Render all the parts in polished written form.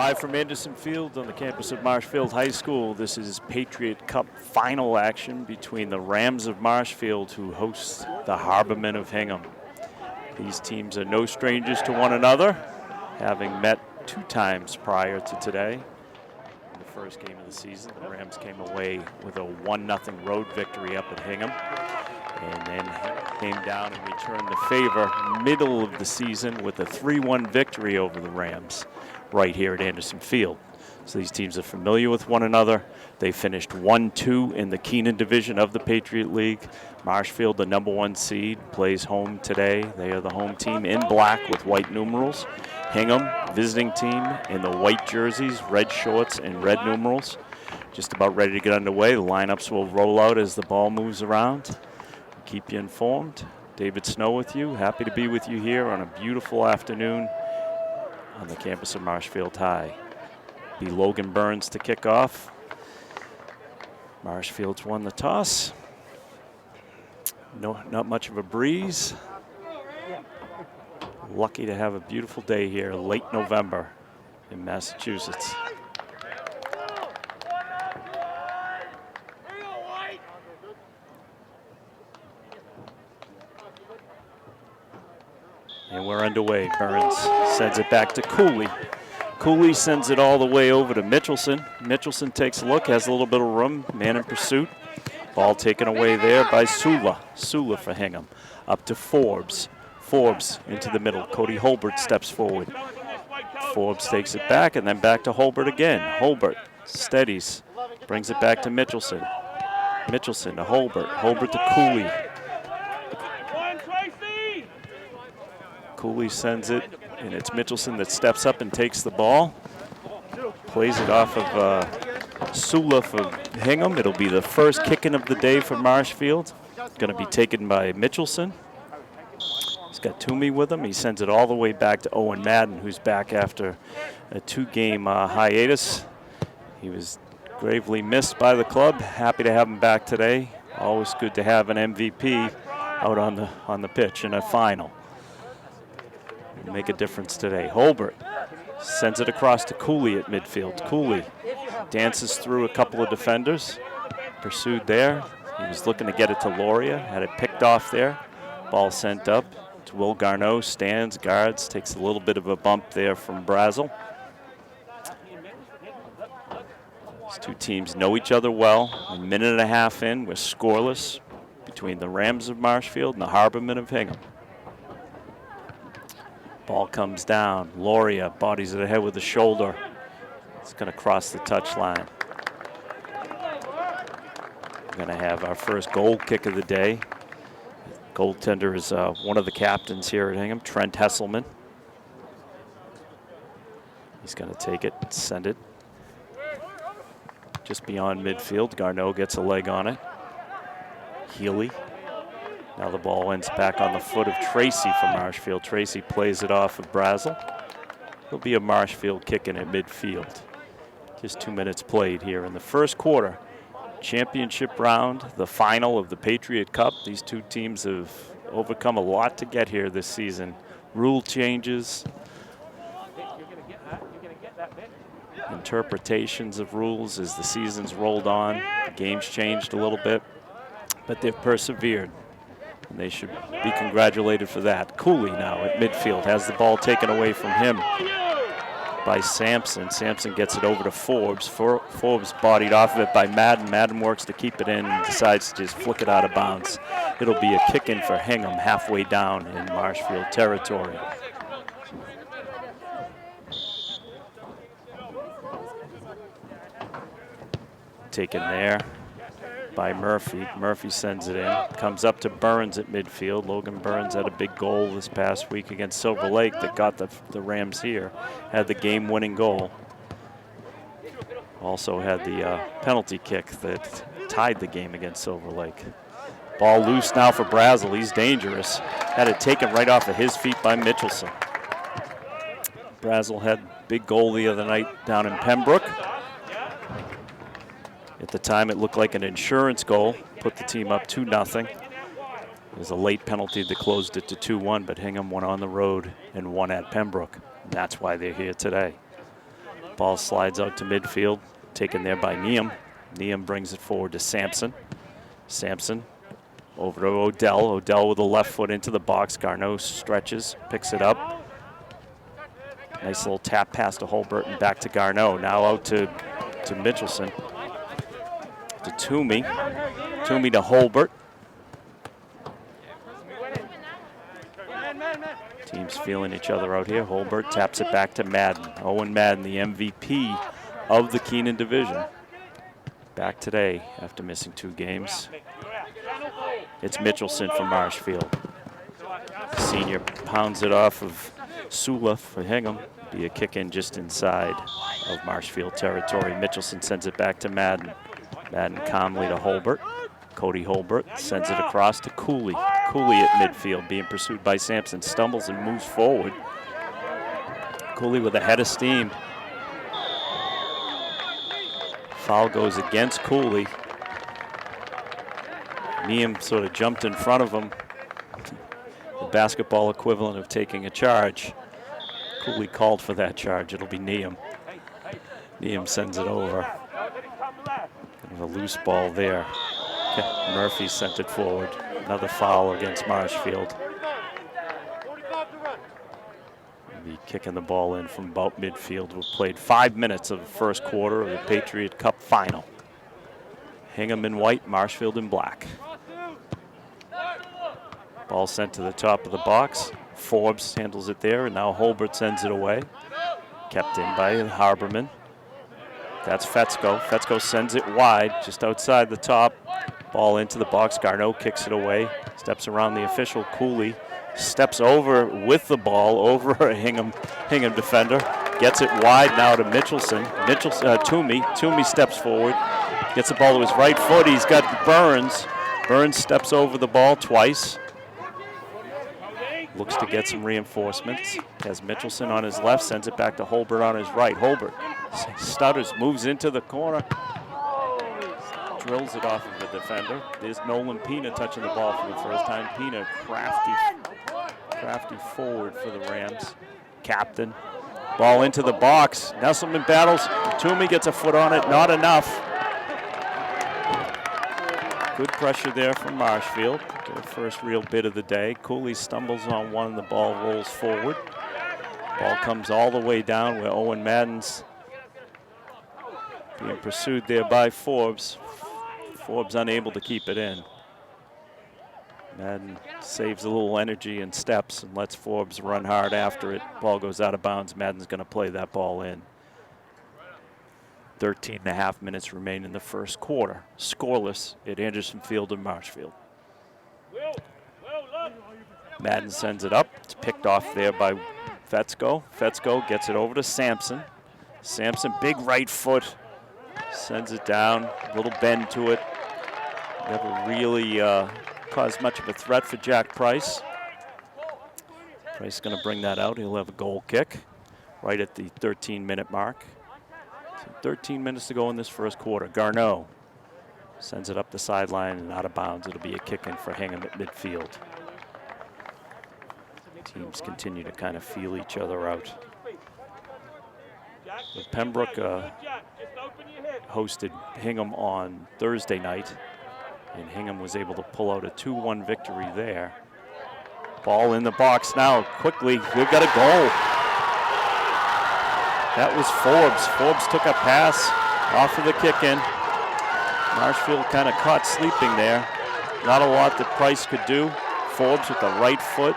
Live from Anderson Field on the campus of Marshfield High School, this is Patriot Cup final action between the Rams of Marshfield, who host the Harbormen of Hingham. These teams are no strangers to one another, having met 2 times prior to today. In the first game of the season, the Rams came away with a 1-0 road victory up at Hingham, and then came down and returned the favor middle of the season with a 3-1 victory over the Rams right here at Anderson Field. So these teams are familiar with one another. They finished 1-2 in the Keenan division of the Patriot League. Marshfield, the #1 seed, plays home today. They are the home team in black with white numerals. Hingham, visiting team, in the white jerseys, red shorts, and red numerals. Just about ready to get underway. The lineups will roll out as the ball moves around. Keep you informed. David Snow with you. Happy to be with you here on a beautiful afternoon on the campus of Marshfield High. Be Logan Burns to kick off. Marshfield's won the toss. Not much of a breeze. Lucky to have a beautiful day here, late November in Massachusetts. And we're underway. Burns sends it back to Cooley. Cooley sends it all the way over to Mitchelson. Mitchelson takes a look, has a little bit of room, man in pursuit. Ball taken away there by Sula. Sula for Hingham. Up to Forbes. Forbes into the middle. Cody Holbert steps forward. Forbes takes it back and then back to Holbert again. Holbert steadies, brings it back to Mitchelson. Mitchelson to Holbert. Holbert to Cooley. Cooley sends it, and it's Mitchelson that steps up and takes the ball. Plays it off of Sula for Hingham. It'll be the first kicking of the day for Marshfield. Going to be taken by Mitchelson. He's got Toomey with him. He sends it all the way back to Owen Madden, who's back after a 2-game hiatus. He was gravely missed by the club. Happy to have him back today. Always good to have an MVP out on the pitch in a final. Make a difference today. Holbert sends it across to Cooley at midfield. Cooley dances through a couple of defenders. Pursued there. He was looking to get it to Loria. Had it picked off there. Ball sent up to Will Garneau. Stands, guards, takes a little bit of a bump there from Brazel. These 2 teams know each other well. A minute and a half in, we're scoreless between the Rams of Marshfield and the Harbormen of Hingham. Ball comes down. Loria bodies it ahead with the shoulder. It's going to cross the touchline. We're going to have our first goal kick of the day. Goaltender is one of the captains here at Hingham, Trent Hesselman. He's going to take it, send it just beyond midfield. Garneau gets a leg on it. Healy. Now the ball ends back on the foot of Tracy from Marshfield. Tracy plays it off of Brazel. It'll be a Marshfield kicking at midfield. Just 2 minutes played here in the first quarter. Championship round, the final of the Patriot Cup. These 2 teams have overcome a lot to get here this season. Rule changes, interpretations of rules as the season's rolled on. The game's changed a little bit, but they've persevered. And they should be congratulated for that. Cooley now at midfield has the ball taken away from him by Sampson. Sampson gets it over to Forbes. Forbes bodied off of it by Madden. Madden works to keep it in and decides to just flick it out of bounds. It'll be a kick in for Hingham halfway down in Marshfield territory. Taken there by Murphy. Murphy sends it in. Comes up to Burns at midfield. Logan Burns had a big goal this past week against Silver Lake that got the Rams here. Had the game-winning goal. Also had the penalty kick that tied the game against Silver Lake. Ball loose now for Brazel. He's dangerous. Had it taken right off of his feet by Mitchelson. Brazel had a big goal the other night down in Pembroke. At the time, it looked like an insurance goal, put the team up 2-0. It was a late penalty that closed it to 2-1, but Hingham won on the road and won at Pembroke. And that's why they're here today. Ball slides out to midfield, taken there by Neum. Neum brings it forward to Sampson. Sampson over to Odell. Odell with the left foot into the box. Garneau stretches, picks it up. Nice little tap pass to Holbert and back to Garneau. Now out to Mitchelson. To Toomey. Toomey to Holbert. Teams feeling each other out here. Holbert taps it back to Madden. Owen Madden, the MVP of the Keenan division. Back today after missing 2 games. It's Mitchelson from Marshfield. Senior pounds it off of Sula for Hingham. Be a kick in just inside of Marshfield territory. Mitchelson sends it back to Madden. Madden calmly to Holbert. Cody Holbert sends it across to Cooley. Cooley at midfield being pursued by Sampson. Stumbles and moves forward. Cooley with a head of steam. Foul goes against Cooley. Neum sort of jumped in front of him. The basketball equivalent of taking a charge. Cooley called for that charge. It'll be Neum. Neum sends it over. Kind of a loose ball there. Murphy sent it forward. Another foul against Marshfield. Be kicking the ball in from about midfield. We've played 5 minutes of the first quarter of the Patriot Cup final. Hingham in white, Marshfield in black. Ball sent to the top of the box. Forbes handles it there, and now Holbert sends it away. Kept in by Harberman. That's Fetzko. Fetzko sends it wide, just outside the top. Ball into the box. Garneau kicks it away. Steps around the official. Cooley steps over with the ball over a Hingham defender. Gets it wide now to Mitchelson. Toomey. Toomey steps forward. Gets the ball to his right foot. He's got Burns. Burns steps over the ball twice. Looks to get some reinforcements. Has Mitchelson on his left, sends it back to Holbert on his right. Holbert stutters, moves into the corner. Drills it off of the defender. There's Nolan Pina touching the ball for the first time. Pina crafty forward for the Rams. Captain. Ball into the box. Nesselman battles. Toomey gets a foot on it. Not enough. Good pressure there from Marshfield. Their first real bit of the day. Cooley stumbles on one and the ball rolls forward. Ball comes all the way down where Owen Madden's being pursued there by Forbes. Forbes unable to keep it in. Madden saves a little energy and steps and lets Forbes run hard after it. Ball goes out of bounds. Madden's going to play that ball in. 13.5 minutes remain in the first quarter. Scoreless at Anderson Field in Marshfield. Madden sends it up. It's picked off there by Fetzko. Fetzko gets it over to Sampson. Sampson, big right foot. Sends it down. A little bend to it. Never really caused much of a threat for Jack Price. Price is going to bring that out. He'll have a goal kick right at the 13-minute mark. 13 minutes to go in this first quarter. Garneau sends it up the sideline and out of bounds. It'll be a kick in for Hingham at midfield. Teams continue to kind of feel each other out. But Pembroke hosted Hingham on Thursday night, and Hingham was able to pull out a 2-1 victory there. Ball in the box now. Quickly, we've got a goal. That was Forbes. Forbes took a pass off of the kick-in. Marshfield kind of caught sleeping there. Not a lot that Price could do. Forbes with the right foot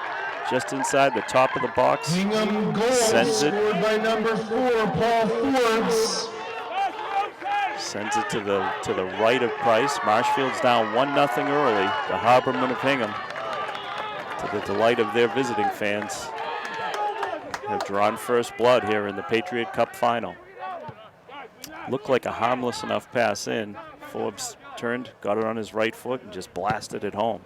just inside the top of the box. Hingham goal scored by number 4, Paul Forbes. Sends it to the right of Price. Marshfield's down 1-0 early. The Harbormen of Hingham, to the delight of their visiting fans, have drawn first blood here in the Patriot Cup final. Looked like a harmless enough pass in. Forbes turned, got it on his right foot, and just blasted it home.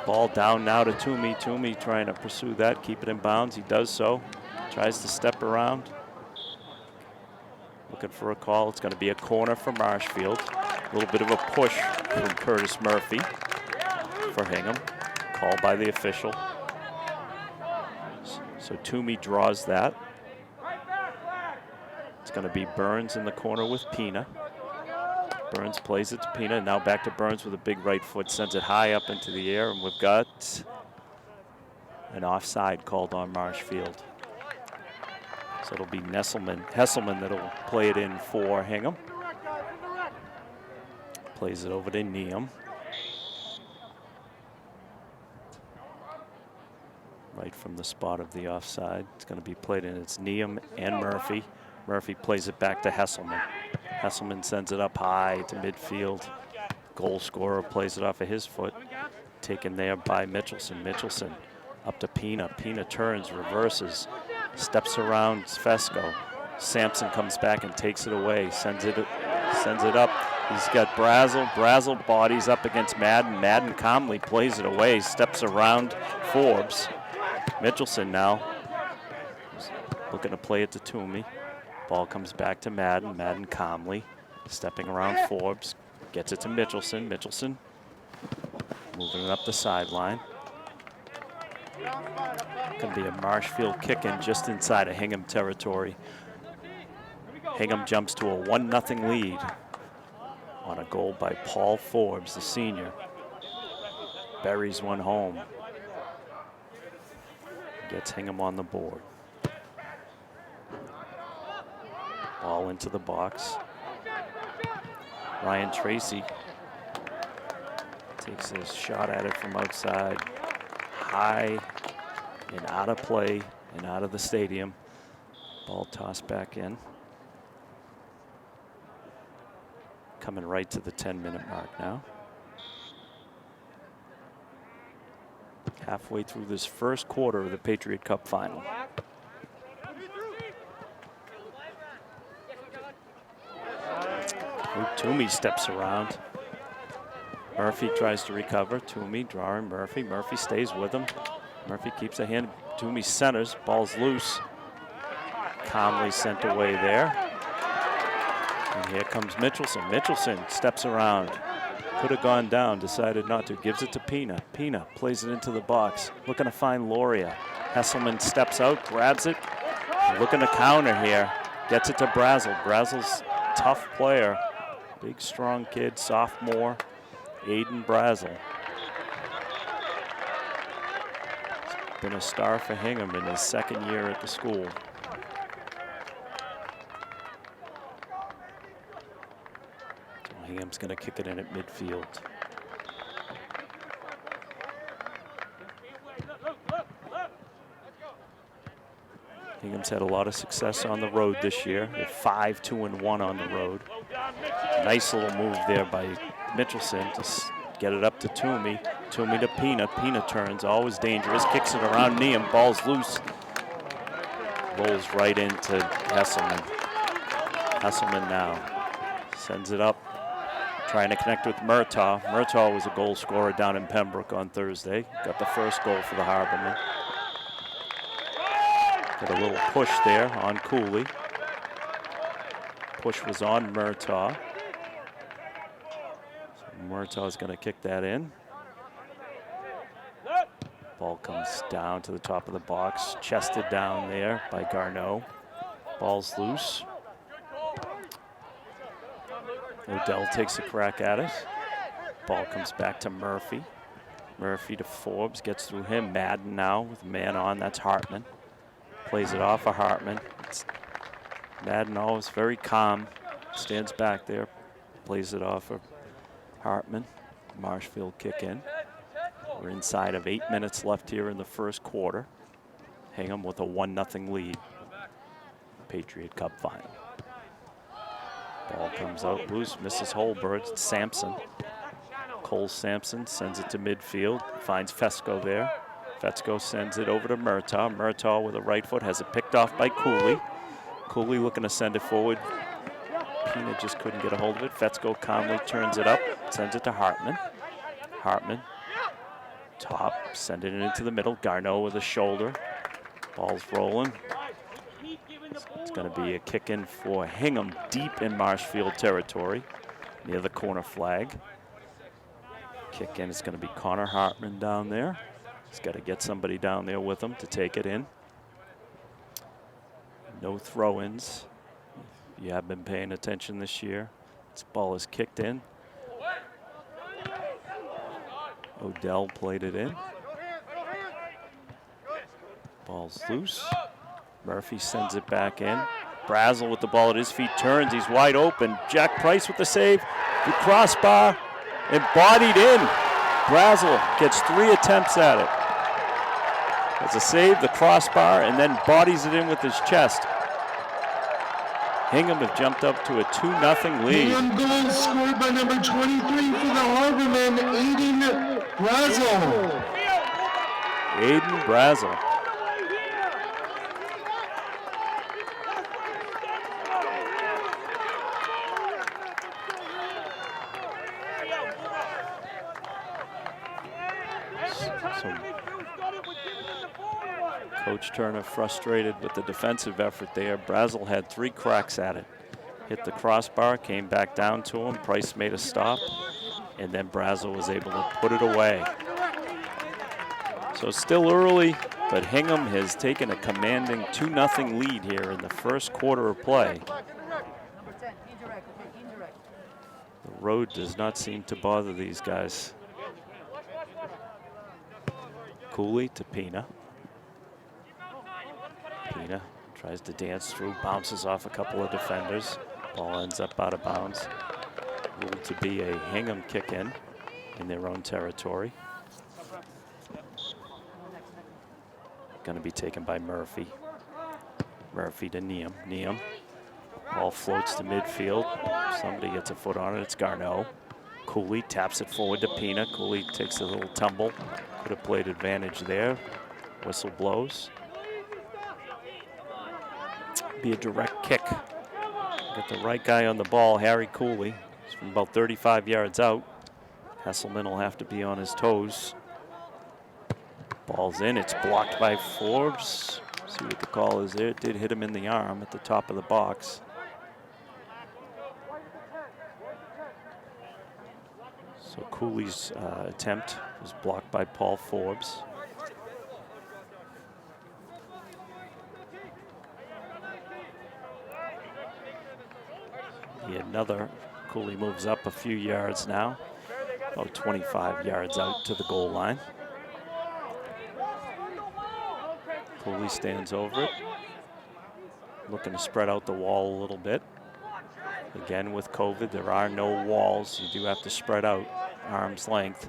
Ball down now to Toomey. Toomey trying to pursue that, keep it in bounds. He does so. Tries to step around. Looking for a call. It's going to be a corner for Marshfield. A little bit of a push from Curtis Murphy for Hingham. Called by the official. So Toomey draws that. going to be Burns in the corner with Pina. Burns plays it to Pina. Now back to Burns with a big right foot. Sends it high up into the air. And we've got an offside called on Marshfield. So it'll be Hesselman that'll play it in for Hingham. Plays it over to Neum. Right from the spot of the offside. It's going to be played in. It's Neum and Murphy. Murphy plays it back to Hesselman. Hesselman sends it up high to midfield. Goal scorer plays it off of his foot. Taken there by Mitchelson. Mitchelson up to Pina. Pina turns, reverses, steps around Fesco. Sampson comes back and takes it away. Sends it up. He's got Brazel. Brazel bodies up against Madden. Madden calmly plays it away. Steps around Forbes. Mitchelson now looking to play it to Toomey. Ball comes back to Madden. Madden calmly stepping around Forbes. Gets it to Mitchelson. Mitchelson moving it up the sideline. Going to be a Marshfield kick-in just inside of Hingham territory. Hingham jumps to a 1-0 lead on a goal by Paul Forbes, the senior. Buries one home. Gets Hingham on the board. Ball into the box. Ryan Tracy takes a shot at it from outside. High and out of play and out of the stadium. Ball tossed back in. Coming right to the 10-minute mark now. Halfway through this first quarter of the Patriot Cup final. Toomey steps around. Murphy tries to recover. Toomey drawing Murphy. Murphy stays with him. Murphy keeps a hand. Toomey centers. Ball's loose. Calmly sent away there. And here comes Mitchelson. Mitchelson steps around. Could have gone down, decided not to. Gives it to Pina. Pina plays it into the box. Looking to find Loria. Hesselman steps out, grabs it. Looking to counter here. Gets it to Brazel. Brazel's tough player. Big, strong kid, sophomore. Aiden Brazel. He's been a star for Hingham in his second year at the school. Hingham's going to kick it in at midfield. Hingham's had a lot of success on the road this year. They're 5-2-1 on the road. Nice little move there by Mitchelson to get it up to Toomey. Toomey to Pina. Pina turns, always dangerous. Kicks it around Neum. Ball's loose. Rolls right into Hesselman. Hesselman now sends it up. Trying to connect with Murtaugh. Murtaugh was a goal scorer down in Pembroke on Thursday. Got the first goal for the Harbormen. Got a little push there on Cooley. Push was on Murtaugh. So Murtaugh's going to kick that in. Ball comes down to the top of the box. Chested down there by Garneau. Ball's loose. Odell takes a crack at it. Ball comes back to Murphy. Murphy to Forbes, gets through him. Madden now with a man on, that's Hartman. Plays it off of Hartman. Madden always very calm, stands back there, plays it off of Hartman. Marshfield kick in. We're inside of 8 minutes left here in the first quarter. Hingham with a 1-0 lead. Patriot Cup final. Ball comes out loose, misses Holbert. It's Sampson. Cole Sampson sends it to midfield, finds Fesco there. Fesco sends it over to Murtaugh. Murtaugh with a right foot has it picked off by Cooley. Cooley looking to send it forward. Pina just couldn't get a hold of it. Fesco calmly turns it up, sends it to Hartman. Hartman, top, sending it into the middle. Garneau with a shoulder. Ball's rolling. It's going to be a kick in for Hingham deep in Marshfield territory near the corner flag. Kick in, it's going to be Connor Hartman down there. He's got to get somebody down there with him to take it in. No throw-ins. You have been paying attention this year. This ball is kicked in. Odell played it in. Ball's loose. Murphy sends it back in. Brazel with the ball at his feet turns. He's wide open. Jack Price with the save. The crossbar and bodied in. Brazel gets 3 attempts at it. It's a save, the crossbar, and then bodies it in with his chest. Hingham have jumped up to a 2-0 lead. Hingham goal scored by number 23 for the Harbormen, Aiden Brazel. Aiden Brazel. Coach Turner frustrated with the defensive effort there. Brazel had 3 cracks at it. Hit the crossbar, came back down to him. Price made a stop, and then Brazel was able to put it away. So still early, but Hingham has taken a commanding 2-0 lead here in the first quarter of play. The road does not seem to bother these guys. Cooley to Pina. Pina tries to dance through, bounces off a couple of defenders. Ball ends up out of bounds. Ruled to be a Hingham kick in their own territory. Going to be taken by Murphy. Murphy to Neum. Neum. Ball floats to midfield. Somebody gets a foot on it. It's Garneau. Cooley taps it forward to Pina. Cooley takes a little tumble. Could have played advantage there. Whistle blows. Be a direct kick. Got the right guy on the ball, Harry Cooley. He's from about 35 yards out. Hesselman will have to be on his toes. Ball's in, it's blocked by Forbes. See what the call is there. It did hit him in the arm at the top of the box. So Cooley's attempt was blocked by Paul Forbes. Another. Cooley moves up a few yards now, about 25 yards out to the goal line. Cooley stands over it, looking to spread out the wall a little bit. Again, with COVID, there are no walls. You do have to spread out arm's length.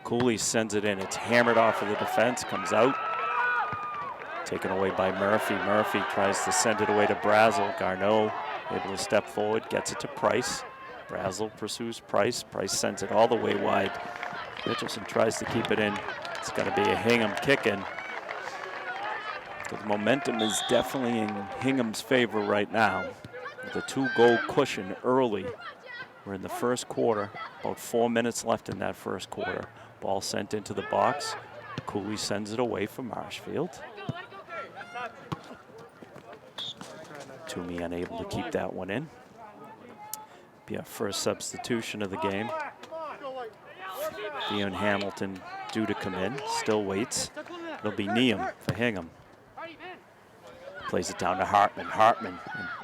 Cooley sends it in. It's hammered off of the defense, comes out. Taken away by Murphy. Murphy tries to send it away to Brazel. Garneau able to step forward, gets it to Price. Brazel pursues Price. Price sends it all the way wide. Mitchelson tries to keep it in. It's going to be a Hingham kick in. The momentum is definitely in Hingham's favor right now. With a 2-goal cushion early. We're in the first quarter. About 4 minutes left in that first quarter. Ball sent into the box. Cooley sends it away for Marshfield. Toomey unable to keep that one in. Be our first substitution of the game. Ian Hamilton due to come in, still waits. It'll be Neum for Hingham. Plays it down to Hartman. Hartman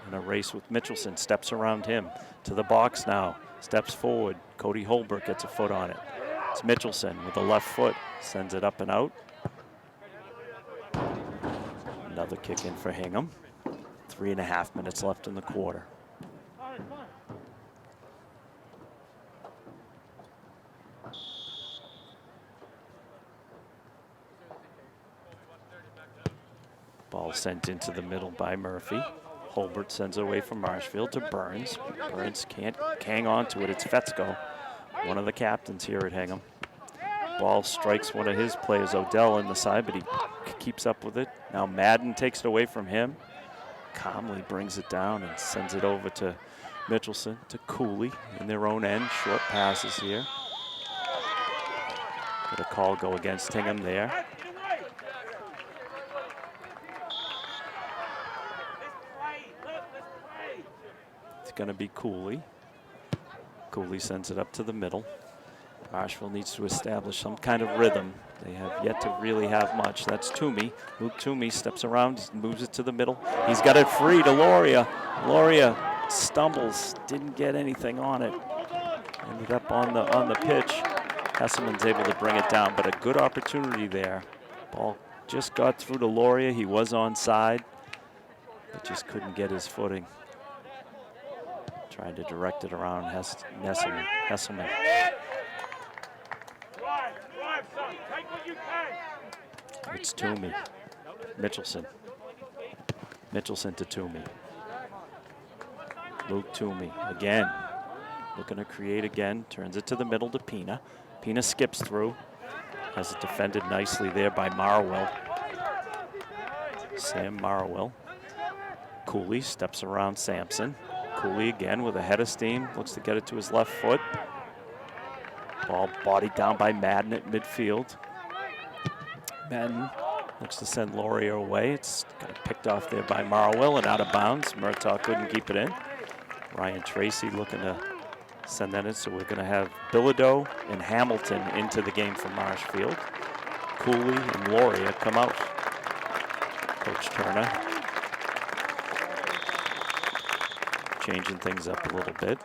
in a race with Mitchelson, steps around him to the box now, steps forward. Cody Holbrook gets a foot on it. It's Mitchelson with the left foot, sends it up and out. Another kick in for Hingham. 3.5 minutes left in the quarter. Ball sent into the middle by Murphy. Holbert sends it away from Marshfield to Burns. Burns can't hang on to it. It's Fetzko, one of the captains here at Hingham. Ball strikes one of his players, Odell, in the side, but he keeps up with it. Now Madden takes it away from him. Calmly brings it down and sends it over to Mitchelson, to Cooley in their own end. Short passes here. Got a call go against Hingham there. It's going to be Cooley. Cooley sends it up to the middle. Marshfield needs to establish some kind of rhythm. They have yet to really have much. That's Toomey. Luke Toomey steps around, moves it to the middle. He's got it free to Loria. Loria stumbles, didn't get anything on it. Ended up on the pitch. Hesselman's able to bring it down, but a good opportunity there. Ball just got through to Loria. He was onside, but just couldn't get his footing. Tried to direct it around Hesselman. It's Toomey. Mitchelson. Mitchelson to Toomey. Luke Toomey again. Looking to create again. Turns it to the middle to Pina. Pina skips through. Has it defended nicely there by Marwell. Sam Marwell. Cooley steps around Sampson. Cooley again with a head of steam. Looks to get it to his left foot. Ball bodied down by Madden at midfield. Madden looks to send Laurier away. It's got picked off there by Marwell and out of bounds. Murtaugh couldn't keep it in. Ryan Tracy looking to send that in. So we're going to have Bilodeau and Hamilton into the game for Marshfield. Cooley and Laurier come out. Coach Turner changing things up a little bit.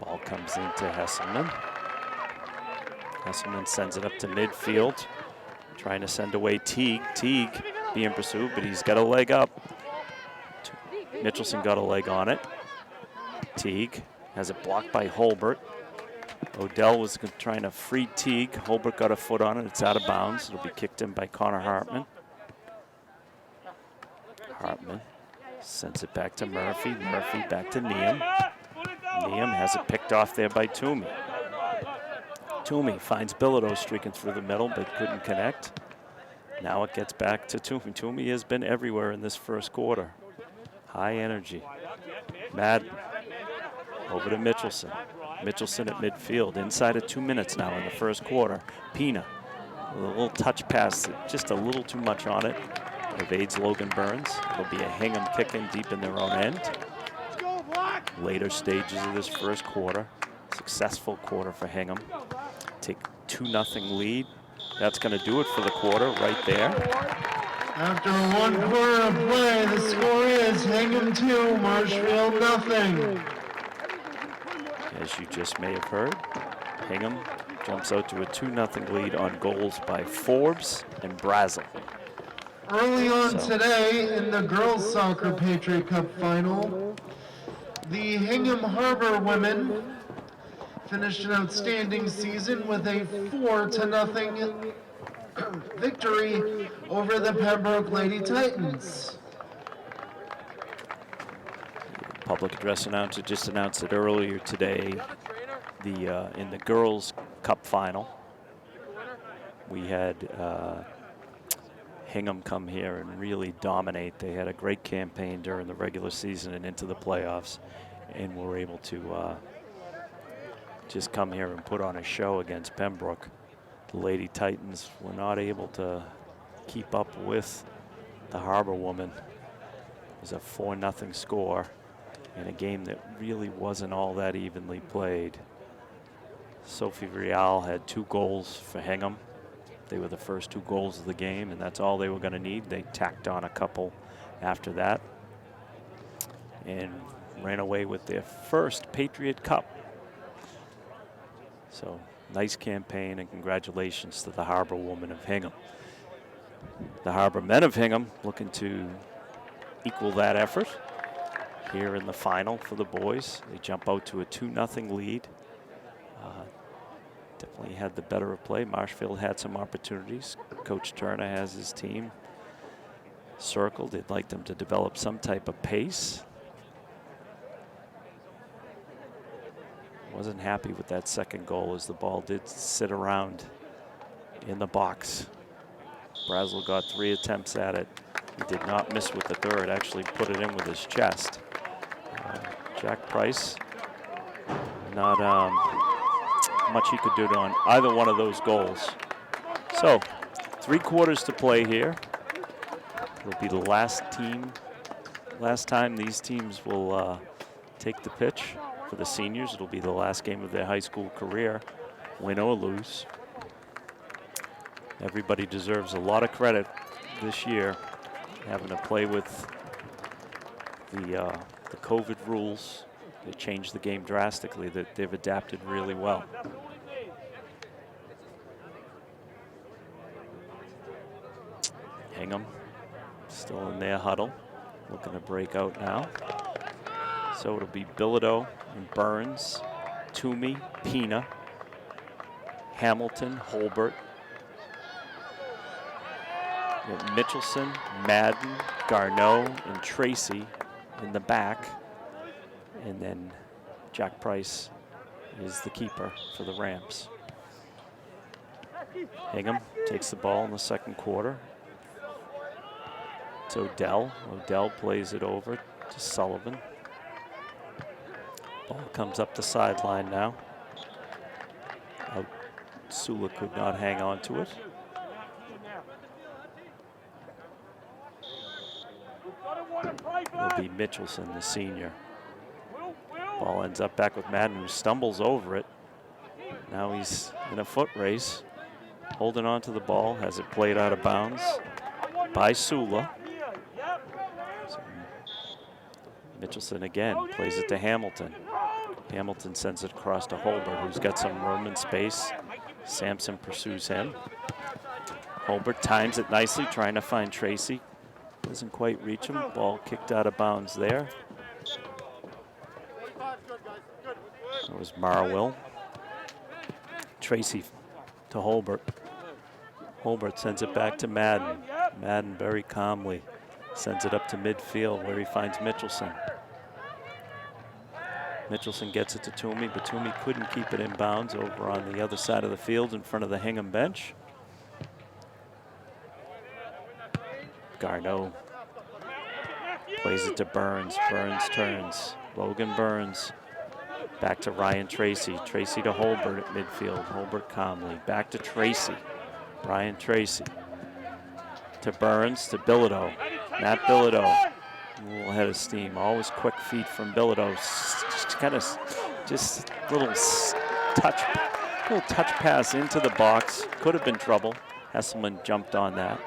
Ball comes into Hesselman. Hesselman sends it up to midfield, trying to send away Teague. Teague being pursued, but he's got a leg up. Mitchelson got a leg on it. Teague has it blocked by Holbert. Odell was trying to free Teague. Holbert got a foot on it. It's out of bounds. It'll be kicked in by Connor Hartman. Hartman sends it back to Murphy. Murphy back to Neum. Neum has it picked off there by Toomey. Toomey finds Bilodeau streaking through the middle, but couldn't connect. Now it gets back to Toomey. Toomey has been everywhere in this first quarter. High energy. Madden over to Mitchelson. Mitchelson at midfield. Inside of 2 minutes now in the first quarter. Pina with a little touch pass, just a little too much on it. Evades Logan Burns. It'll be a Hingham kicking deep in their own end. Later stages of this first quarter. Successful quarter for Hingham. Take 2-0 lead. That's going to do it for the quarter right there. After 1 quarter of play, the score is Hingham 2, Marshfield nothing. As you just may have heard, Hingham jumps out to a 2-0 lead on goals by Forbes and Brazel. Early on today in the girls soccer Patriot Cup final, the Hingham Harbor women finished an outstanding season with a 4-0 victory over the Pembroke Lady Titans. Public address announcer just announced it earlier today. In the girls' cup final, we had Hingham come here and really dominate. They had a great campaign during the regular season and into the playoffs, and were able to just come here and put on a show against Pembroke. The Lady Titans were not able to keep up with the Harbor woman. It was a 4-0 score in a game that really wasn't all that evenly played. Sophie Rial had 2 goals for Hingham. They were the first 2 goals of the game, and that's all they were going to need. They tacked on a couple after that and ran away with their first Patriot Cup. So nice campaign, and congratulations to the Harbor women of Hingham. The Harbor men of Hingham looking to equal that effort here in the final for the boys. They jump out to a 2-0 lead. Definitely had the better of play. Marshfield had some opportunities. Coach Turner has his team circled. They'd like them to develop some type of pace. Wasn't happy with that second goal, as the ball did sit around in the box. Brazel got 3 attempts at it. He did not miss with the third, actually put it in with his chest. Jack Price, not much he could do on either one of those goals. So 3 quarters to play here. It'll be the last time these teams will take the pitch. For the seniors, it'll be the last game of their high school career, win or lose. Everybody deserves a lot of credit this year, having to play with the COVID rules, they changed the game drastically. That they've adapted really well. Hingham still in their huddle, looking to break out now. So it'll be Bilodeau and Burns, Toomey, Pina, Hamilton, Holbert, Mitchelson, Madden, Garneau, and Tracy in the back. And then Jack Price is the keeper for the Rams. Hingham takes the ball in the second quarter. It's Odell. Odell plays it over to Sullivan. Ball comes up the sideline now. Sula could not hang on to it. It'll be Mitchelson, the senior. Ball ends up back with Madden, who stumbles over it. Now he's in a foot race, holding on to the ball, has it played out of bounds by Sula. So Mitchelson again plays it to Hamilton. Hamilton sends it across to Holbert, who's got some room and space. Sampson pursues him. Holbert times it nicely, trying to find Tracy. Doesn't quite reach him. Ball kicked out of bounds there. That was Marwell. Tracy to Holbert. Holbert sends it back to Madden. Madden very calmly sends it up to midfield where he finds Mitchelson. Mitchelson gets it to Toomey, but Toomey couldn't keep it in bounds over on the other side of the field in front of the Hingham bench. Garneau plays it to Burns. Burns turns. Logan Burns back to Ryan Tracy. Tracy to Holbert at midfield. Holbert calmly. Back to Tracy. Ryan Tracy to Burns to Bilodeau. Matt Bilodeau. A little ahead of steam. Always quick feet from Bilodeau. Just little touch pass into the box. Could have been trouble. Hesselman jumped on that.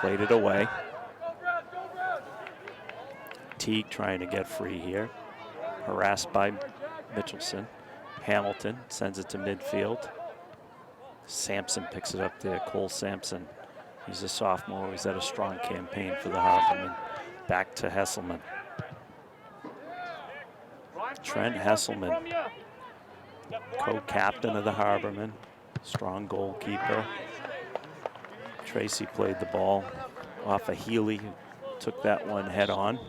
Played it away. Teague trying to get free here. Harassed by Mitchelson. Hamilton sends it to midfield. Sampson picks it up there. Cole Sampson. He's a sophomore. He's had a strong campaign for the Harpermen. Back to Hesselman. Trent Hesselman, co-captain of the Harpermen. Strong goalkeeper. Tracy played the ball off of Healy, who took that one head on.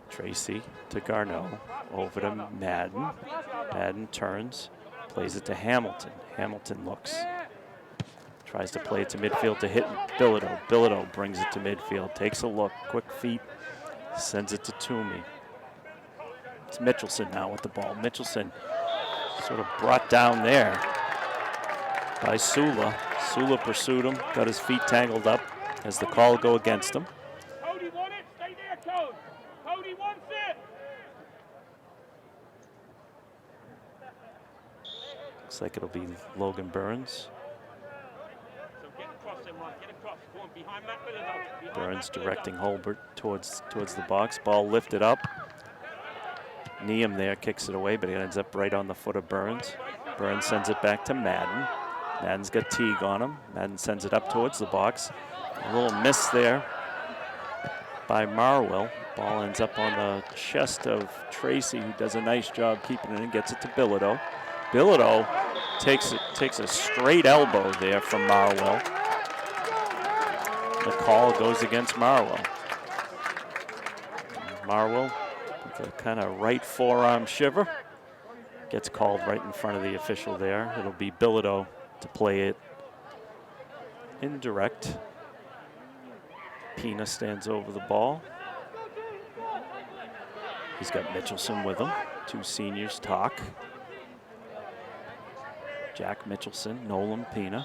Tracy to Garneau, over to Madden. Madden turns, plays it to Hamilton. Hamilton looks, tries to play it to midfield to hit Bilodeau. Bilodeau brings it to midfield, takes a look, quick feet, sends it to Toomey. It's Mitchelson now with the ball. Mitchelson sort of brought down there by Sula. Sula pursued him, got his feet tangled up as the call go against him. Cody won it, stay there, Cody. Cody wants it. Looks like it'll be Logan Burns. So get across him, Mike, get across. Go on, behind Matt Bilodeau. Burns directing Holbert towards the box. Ball lifted up. Neum there kicks it away, but it ends up right on the foot of Burns. Burns sends it back to Madden. Madden's got Teague on him. Madden sends it up towards the box. A little miss there by Marwell. Ball ends up on the chest of Tracy, who does a nice job keeping it and gets it to Bilodeau. Bilodeau takes a straight elbow there from Marwell. The call goes against Marwell. Marwell with a kind of right forearm shiver gets called right in front of the official there. It'll be Bilodeau to play it indirect. Pina stands over the ball. He's got Mitchelson with him. Two seniors talk. Jack Mitchelson, Nolan Pina.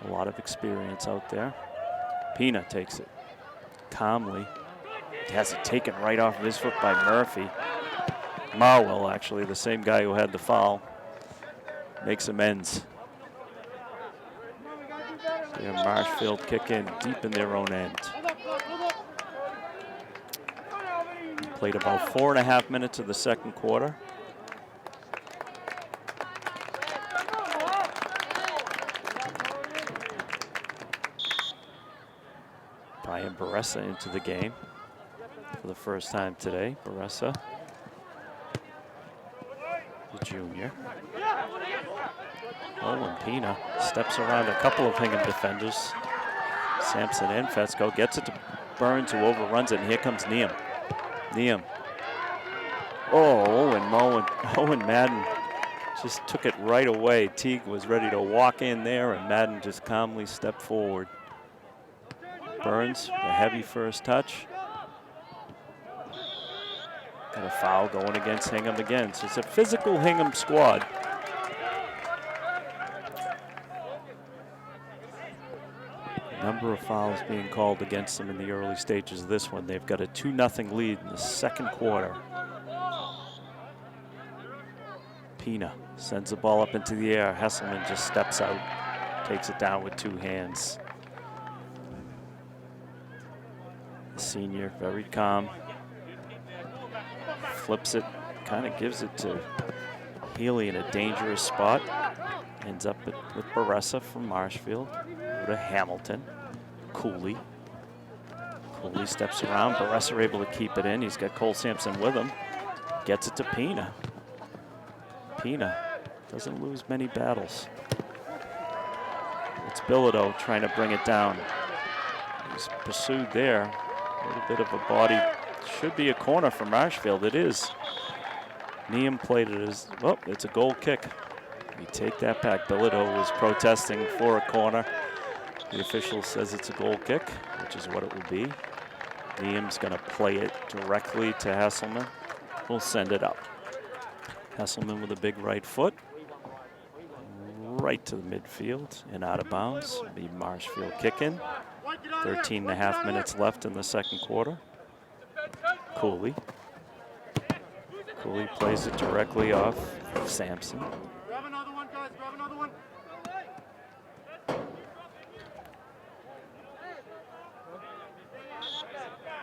A lot of experience out there. Pina takes it calmly. Has it taken right off of his foot by Murphy. Marwell, actually, the same guy who had the foul, makes amends. Marshfield kick in deep in their own end. Played about 4.5 minutes of the second quarter. Brian Baressa into the game for the first time today. Baressa, the junior. Owen Pina steps around a couple of Hingham defenders. Sampson and Fetzko gets it to Burns, who overruns it, and here comes Neum. Neum. Oh, Owen Madden just took it right away. Teague was ready to walk in there, and Madden just calmly stepped forward. Burns, the heavy first touch. Got a foul going against Hingham again. So it's a physical Hingham squad. Number of fouls being called against them in the early stages of this one. They've got a 2-0 lead in the second quarter. Pina sends the ball up into the air. Hesselman just steps out, takes it down with 2 hands. The senior, very calm. Flips it, kind of gives it to Healy in a dangerous spot. Ends up with Baressa from Marshfield. Go to Hamilton. Cooley. Cooley steps around. Baressa able to keep it in. He's got Cole Sampson with him. Gets it to Pina. Pina doesn't lose many battles. It's Bilodeau trying to bring it down. He's pursued there. A little bit of a body. Should be a corner for Marshfield. It is. Neum played it as, well, it's a goal kick. We take that back. Bilodeau was protesting for a corner. The official says it's a goal kick, which is what it will be. Neum's going to play it directly to Hesselman. We'll send it up. Hesselman with a big right foot. Right to the midfield and out of bounds. The Marshfield kick in. 13.5 minutes left in the second quarter. Cooley. Cooley plays it directly off Sampson. Grab another one, guys. Grab another one.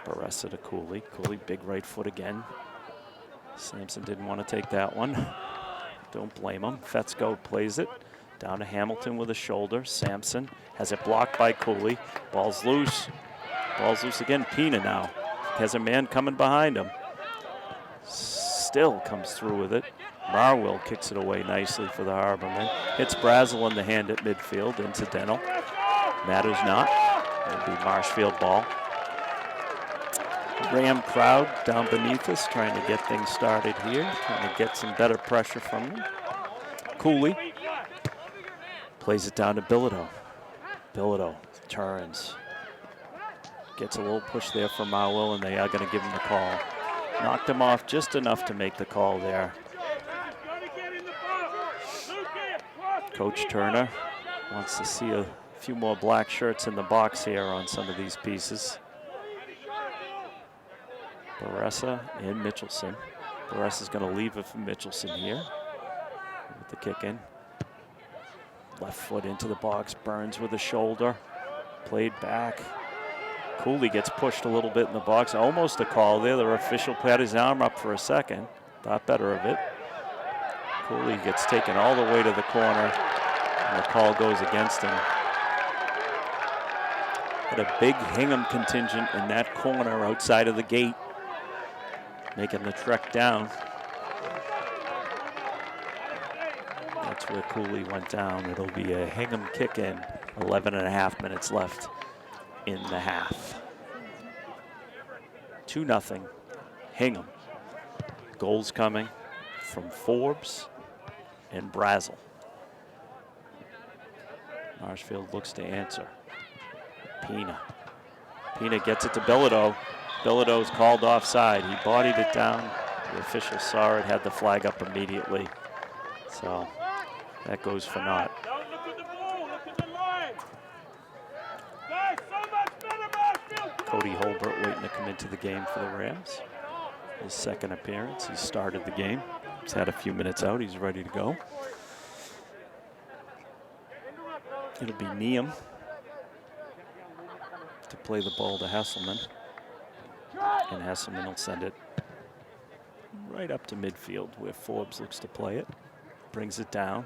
Baressa to Cooley. Cooley, big right foot again. Sampson didn't want to take that one. Don't blame him. Fetzko plays it down to Hamilton with a shoulder. Sampson has it blocked by Cooley. Ball's loose. Ball's loose again. Pina now has a man coming behind him. Still comes through with it. Marwell kicks it away nicely for the Harbormen. Hits Brazel in the hand at midfield. Incidental. Matters not. It'll be Marshfield ball. Ram crowd down beneath us trying to get things started here. Trying to get some better pressure from them. Cooley plays it down to Bilodeau. Bilodeau turns. Gets a little push there from Marwell, and they are going to give him the call. Knocked him off just enough to make the call there. Coach Turner wants to see a few more black shirts in the box here on some of these pieces. Baressa and Mitchelson. Baressa's going to leave it for Mitchelson here with the kick in. Left foot into the box. Burns with a shoulder. Played back. Cooley gets pushed a little bit in the box. Almost a call there. The official had his arm up for a second. Thought better of it. Cooley gets taken all the way to the corner, and the call goes against him. Got a big Hingham contingent in that corner outside of the gate, making the trek down. That's where Cooley went down. It'll be a Hingham kick in. 11.5 minutes left in the half. 2-0 Hingham. Goals coming from Forbes and Brazel. Marshfield looks to answer. Pina. Pina gets it to Bilodeau. Bilodeau's called offside. He bodied it down. The official saw it, had the flag up immediately. So that goes for naught. Don't look at the ball, look at the line. Guys, so much better, Marshfield. Cody Holbert waiting to come into the game for the Rams. His second appearance. He started the game. He's had a few minutes out. He's ready to go. It'll be Neum to play the ball to Hesselman. And Hesselman will send it right up to midfield where Forbes looks to play it. Brings it down.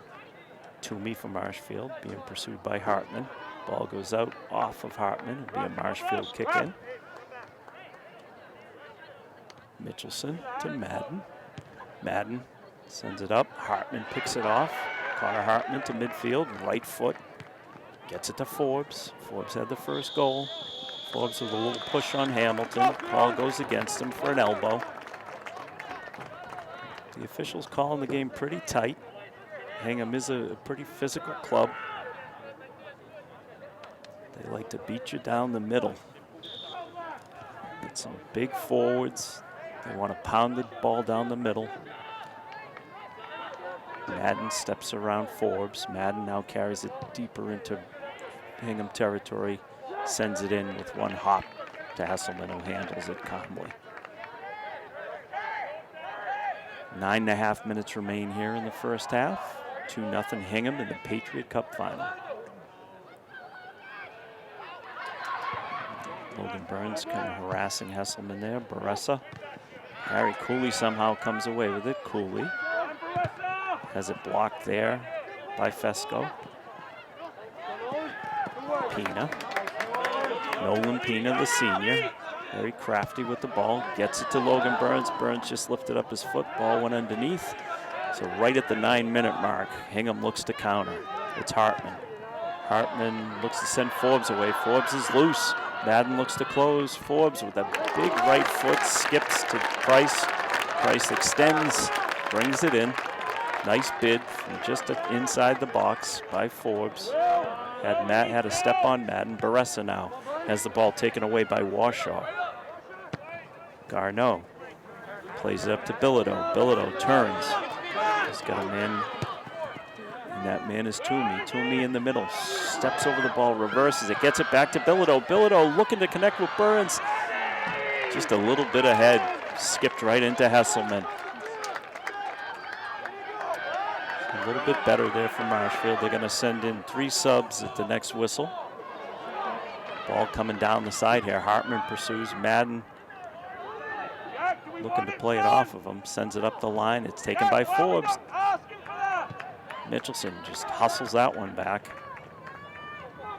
Toomey from Marshfield being pursued by Hartman. Ball goes out off of Hartman. It'll be a Marshfield kick in. Mitchelson to Madden. Madden sends it up. Hartman picks it off. Connor Hartman to midfield. Right foot. Gets it to Forbes. Forbes had the first goal. Forbes with a little push on Hamilton. Call goes against him for an elbow. The officials calling the game pretty tight. Hingham is a pretty physical club. They like to beat you down the middle. Get some big forwards. They want to pound the ball down the middle. Madden steps around Forbes. Madden now carries it deeper into Hingham territory. Sends it in with one hop to Hesselman, who handles it calmly. 9.5 minutes remain here in the first half. 2-0 Hingham in the Patriot Cup final. Logan Burns kind of harassing Hesselman there. Baressa. Harry Cooley somehow comes away with it. Cooley has it blocked there by Fesco. Pina. Nolan Pina, the senior. Very crafty with the ball. Gets it to Logan Burns. Burns just lifted up his foot. Ball went underneath. So right at the 9-minute mark, Hingham looks to counter. It's Hartman. Hartman looks to send Forbes away. Forbes is loose. Madden looks to close. Forbes with a big right foot skips to Price. Price extends, brings it in. Nice bid from just inside the box by Forbes. Had a step on Madden. Baressa now has the ball taken away by Washaw. Garneau plays it up to Bilodeau. Bilodeau turns. He's got a man, and that man is Toomey. Toomey in the middle, steps over the ball, reverses it, gets it back to Bilodeau. Bilodeau looking to connect with Burns. Just a little bit ahead, skipped right into Hesselman. A little bit better there for Marshfield. They're going to send in 3 subs at the next whistle. Ball coming down the side here. Hartman pursues. Madden looking to play it off of him. Sends it up the line. It's taken by Forbes. Mitchelson just hustles that one back.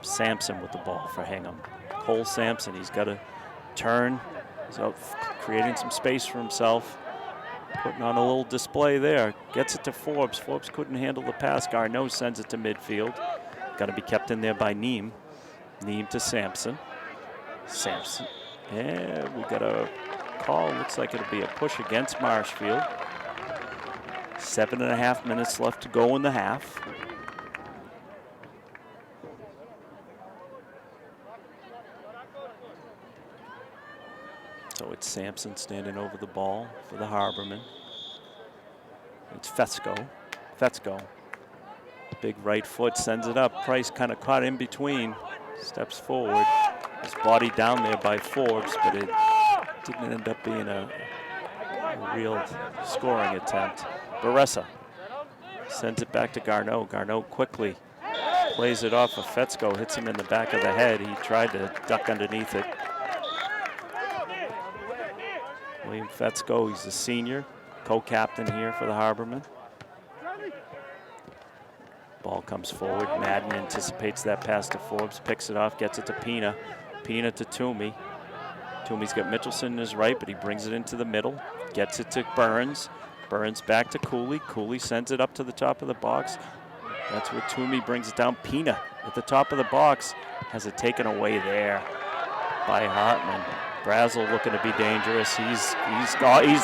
Sampson with the ball for Hingham. Cole Sampson, he's got to turn. He's out creating some space for himself. Putting on a little display there. Gets it to Forbes. Forbes couldn't handle the pass. Garneau sends it to midfield. Got to be kept in there by Neem. Neem to Sampson. Sampson. Yeah, we got a call. Looks like it'll be a push against Marshfield. 7.5 minutes left to go in the half. So it's Sampson standing over the ball for the Harbormen. It's Fesco. Fesco. Big right foot, sends it up. Price kind of caught in between. Steps forward. His body down there by Forbes, but it didn't end up being a real scoring attempt. Baressa sends it back to Garneau. Garneau quickly plays it off of Fesco, hits him in the back of the head. He tried to duck underneath it. William Fesco, he's a senior, co-captain here for the Harbormen. Ball comes forward. Madden anticipates that pass to Forbes, picks it off, gets it to Pina. Pina to Toomey. Toomey's got Mitchelson in his right, but he brings it into the middle. Gets it to Burns. Burns back to Cooley. Cooley sends it up to the top of the box. That's where Toomey brings it down. Pina at the top of the box has it taken away there by Hartman. Brazel looking to be dangerous. He's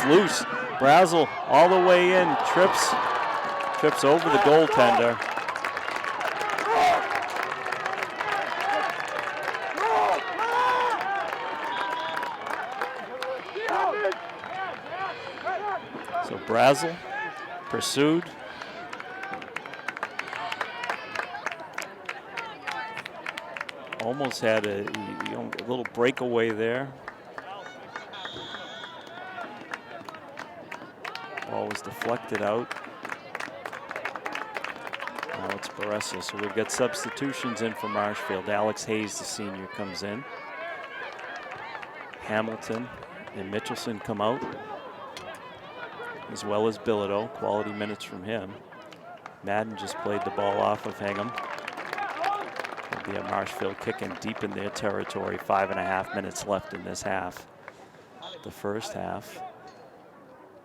loose. Brazel all the way in, trips over the goaltender. So Brazel pursued. Almost had a little breakaway there. Ball was deflected out. Now it's Baressa. So we've got substitutions in for Marshfield. Alex Hayes, the senior, comes in. Hamilton and Mitchelson come out. as well as Bilodeau. Quality minutes from him. Madden just played the ball off of Hingham. It'll be a Marshfield kicking deep in their territory. 5.5 minutes left in this half. The first half,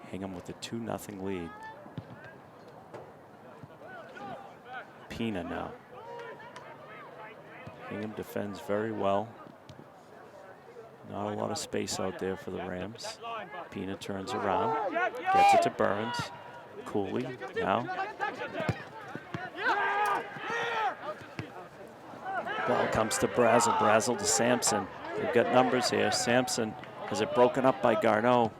Hingham with a 2-0 lead. Pina now. Hingham defends very well. Not a lot of space out there for the Rams. Pina turns around, gets it to Burns. Cooley now. Ball comes to Brazel. Brazel to Sampson. They've got numbers here. Sampson has it broken up by Garneau.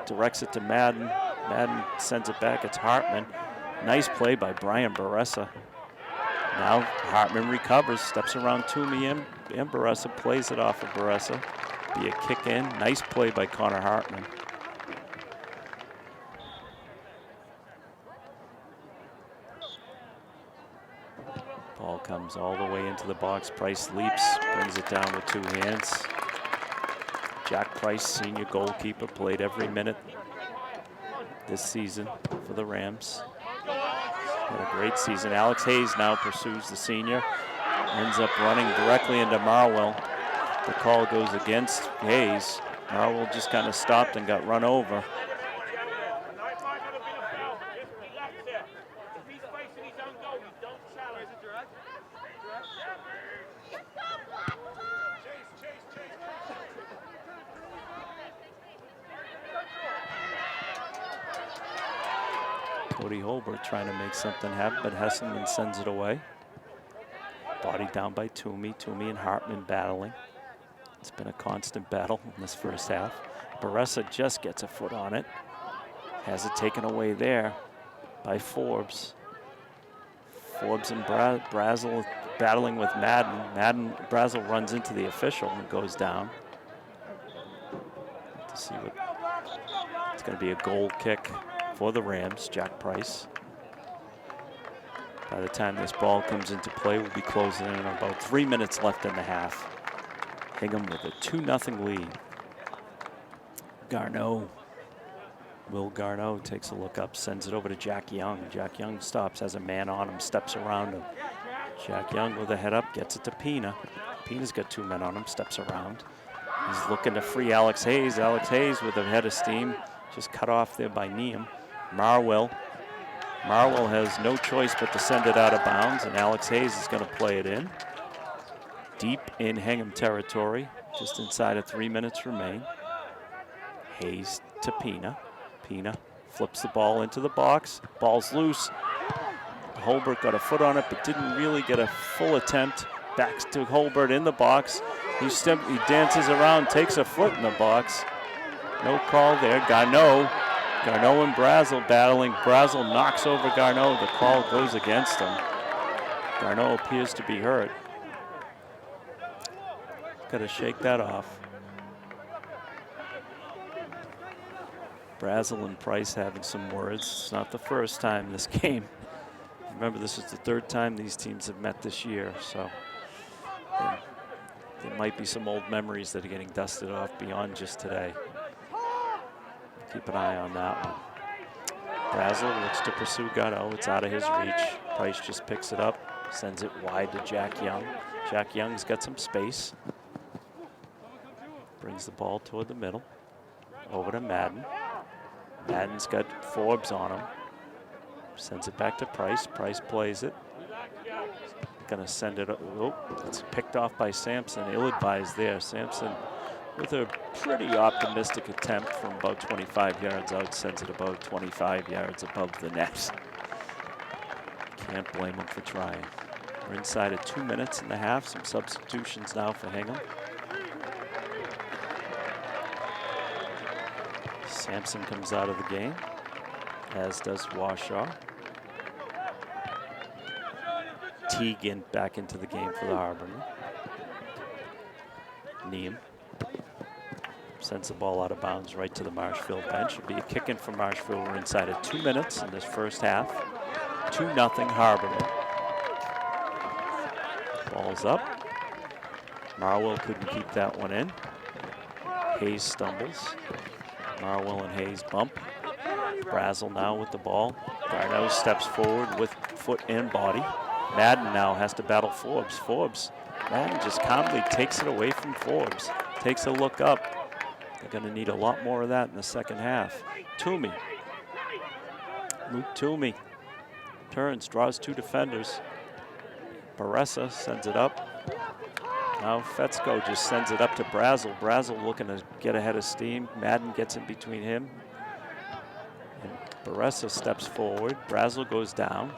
Directs it to Madden. Madden sends it back. It's Hartman. Nice play by Brian Baressa. Now Hartman recovers, steps around Toomey and Baressa, plays it off of Baressa. Be a kick in. Nice play by Connor Hartman. Ball comes all the way into the box. Price leaps, brings it down with 2 hands. Jack Price, senior goalkeeper, played every minute this season for the Rams. Had a great season. Alex Hayes now pursues the senior. Ends up running directly into Marwell. The call goes against Hayes. Marwell just kind of stopped and got run over. Cody Holbert trying to make something happen, but Hesselman sends it away. Body down by Toomey. Toomey and Hartman battling. It's been a constant battle in this first half. Baressa just gets a foot on it. Has it taken away there by Forbes. Forbes and Brazel battling with Madden. Brazel runs into the official and goes down. To see what, it's going to be a goal kick for the Rams, Jack Price. By the time this ball comes into play, we'll be closing in on about 3 minutes left in the half. Hingham with a 2-0 lead. Garneau, Will Garneau takes a look up, sends it over to Jack Young. Jack Young stops, has a man on him, steps around him. Jack Young with a head up, gets it to Pina. Pina's got 2 men on him, steps around. He's looking to free Alex Hayes. Alex Hayes with a head of steam, just cut off there by Neum. Marwell has no choice but to send it out of bounds, and Alex Hayes is going to play it in. Deep in Hingham territory, just inside of 3 minutes remain. Hayes to Pina. Pina flips the ball into the box. Ball's loose. Holbert got a foot on it, but didn't really get a full attempt. Back to Holbert in the box. He dances around, takes a foot in the box. No call there. Garneau and Brazel battling. Brazel knocks over Garneau. The call goes against him. Garneau appears to be hurt. Got to shake that off. Brazel and Price having some words. It's not the first time this game. Remember, this is the 3rd time these teams have met this year, so there might be some old memories that are getting dusted off beyond just today. Keep an eye on that one. Brazel looks to pursue Garneau. It's out of his reach. Price just picks it up, sends it wide to Jack Young. Jack Young's got some space. Brings the ball toward the middle. Over to Madden. Madden's got Forbes on him. Sends it back to Price. Price plays it. Gonna send it. Oh, it's picked off by Sampson. Ill-advised there. Sampson with a pretty optimistic attempt from about 25 yards out, sends it about 25 yards above the net. Can't blame him for trying. We're inside of 2 minutes and a half. Some substitutions now for Hingham. Sampson comes out of the game, as does Washaw. Teagan back into the game for the Harbormen. Neum sends the ball out of bounds right to the Marshfield bench. It'll be a kick in for Marshfield. We're inside of 2 minutes in this first half. 2-0 Harbormen. Ball's up. Marwell couldn't keep that one in. Hayes stumbles. Marwell and Hayes bump. Brazel now with the ball. Garneau steps forward with foot and body. Madden now has to battle Forbes. Madden just calmly takes it away from Forbes. Takes a look up. They're going to need a lot more of that in the second half. Toomey. Luke Toomey turns, draws 2 defenders. Baressa sends it up. Now Fetzko just sends it up to Brazel. Brazel looking to get ahead of steam. Madden gets in between him. And Baressa steps forward. Brazel goes down.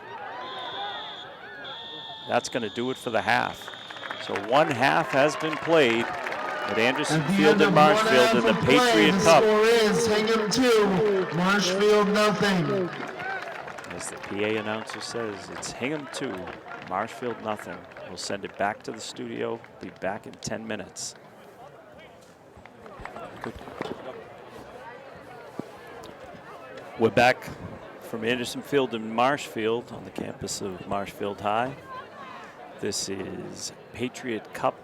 That's going to do it for the half. So 1 half has been played at Anderson Field in Marshfield in the Patriot Cup. The score is Hingham 2, Marshfield nothing. As the PA announcer says, it's Hingham 2, Marshfield nothing. We'll send it back to the studio. Be back in 10 minutes. Good. We're back from Anderson Field in Marshfield on the campus of Marshfield High. This is Patriot Cup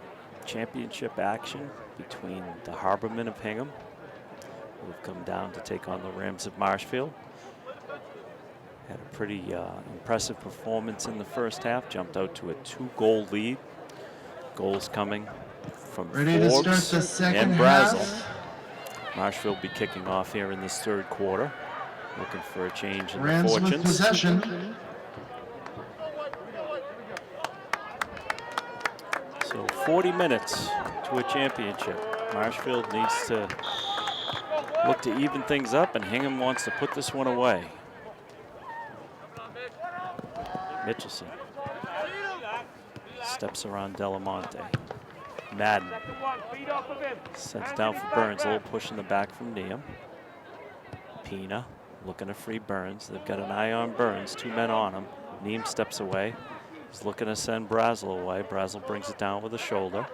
championship action between the Harbormen of Hingham, who have come down to take on the Rams of Marshfield. Had a pretty impressive performance in the first half, jumped out to a 2-goal lead. Goals coming from Forbes and Brazel. Marshfield will be kicking off here in this third quarter, looking for a change in Rams the fortunes. with possession. So 40 minutes to a championship. Marshfield needs to look to even things up, and Hingham wants to put this one away. Mitchelson steps around Delamonte. Madden sends down for Burns. A little push in the back from Neum. Pina looking to free Burns. They've got an eye on Burns. 2 men on him. Neum steps away. He's looking to send Brazel away. Brazel brings it down with a shoulder.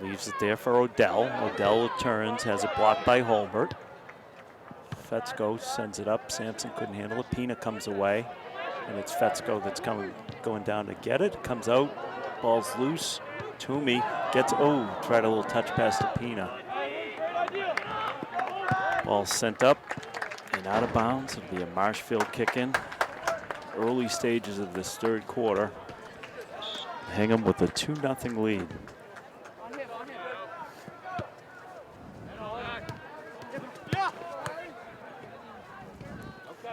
Leaves it there for Odell. Odell turns, has it blocked by Holbert. Fetzko sends it up. Sampson couldn't handle it. Pina comes away. And it's Fetzko that's going down to get it. Comes out. Ball's loose. Toomey gets, tried a little touch pass to Pina. Ball sent up and out of bounds. It'll be a Marshfield kick in. Early stages of this third quarter. Hingham with a 2-0 lead.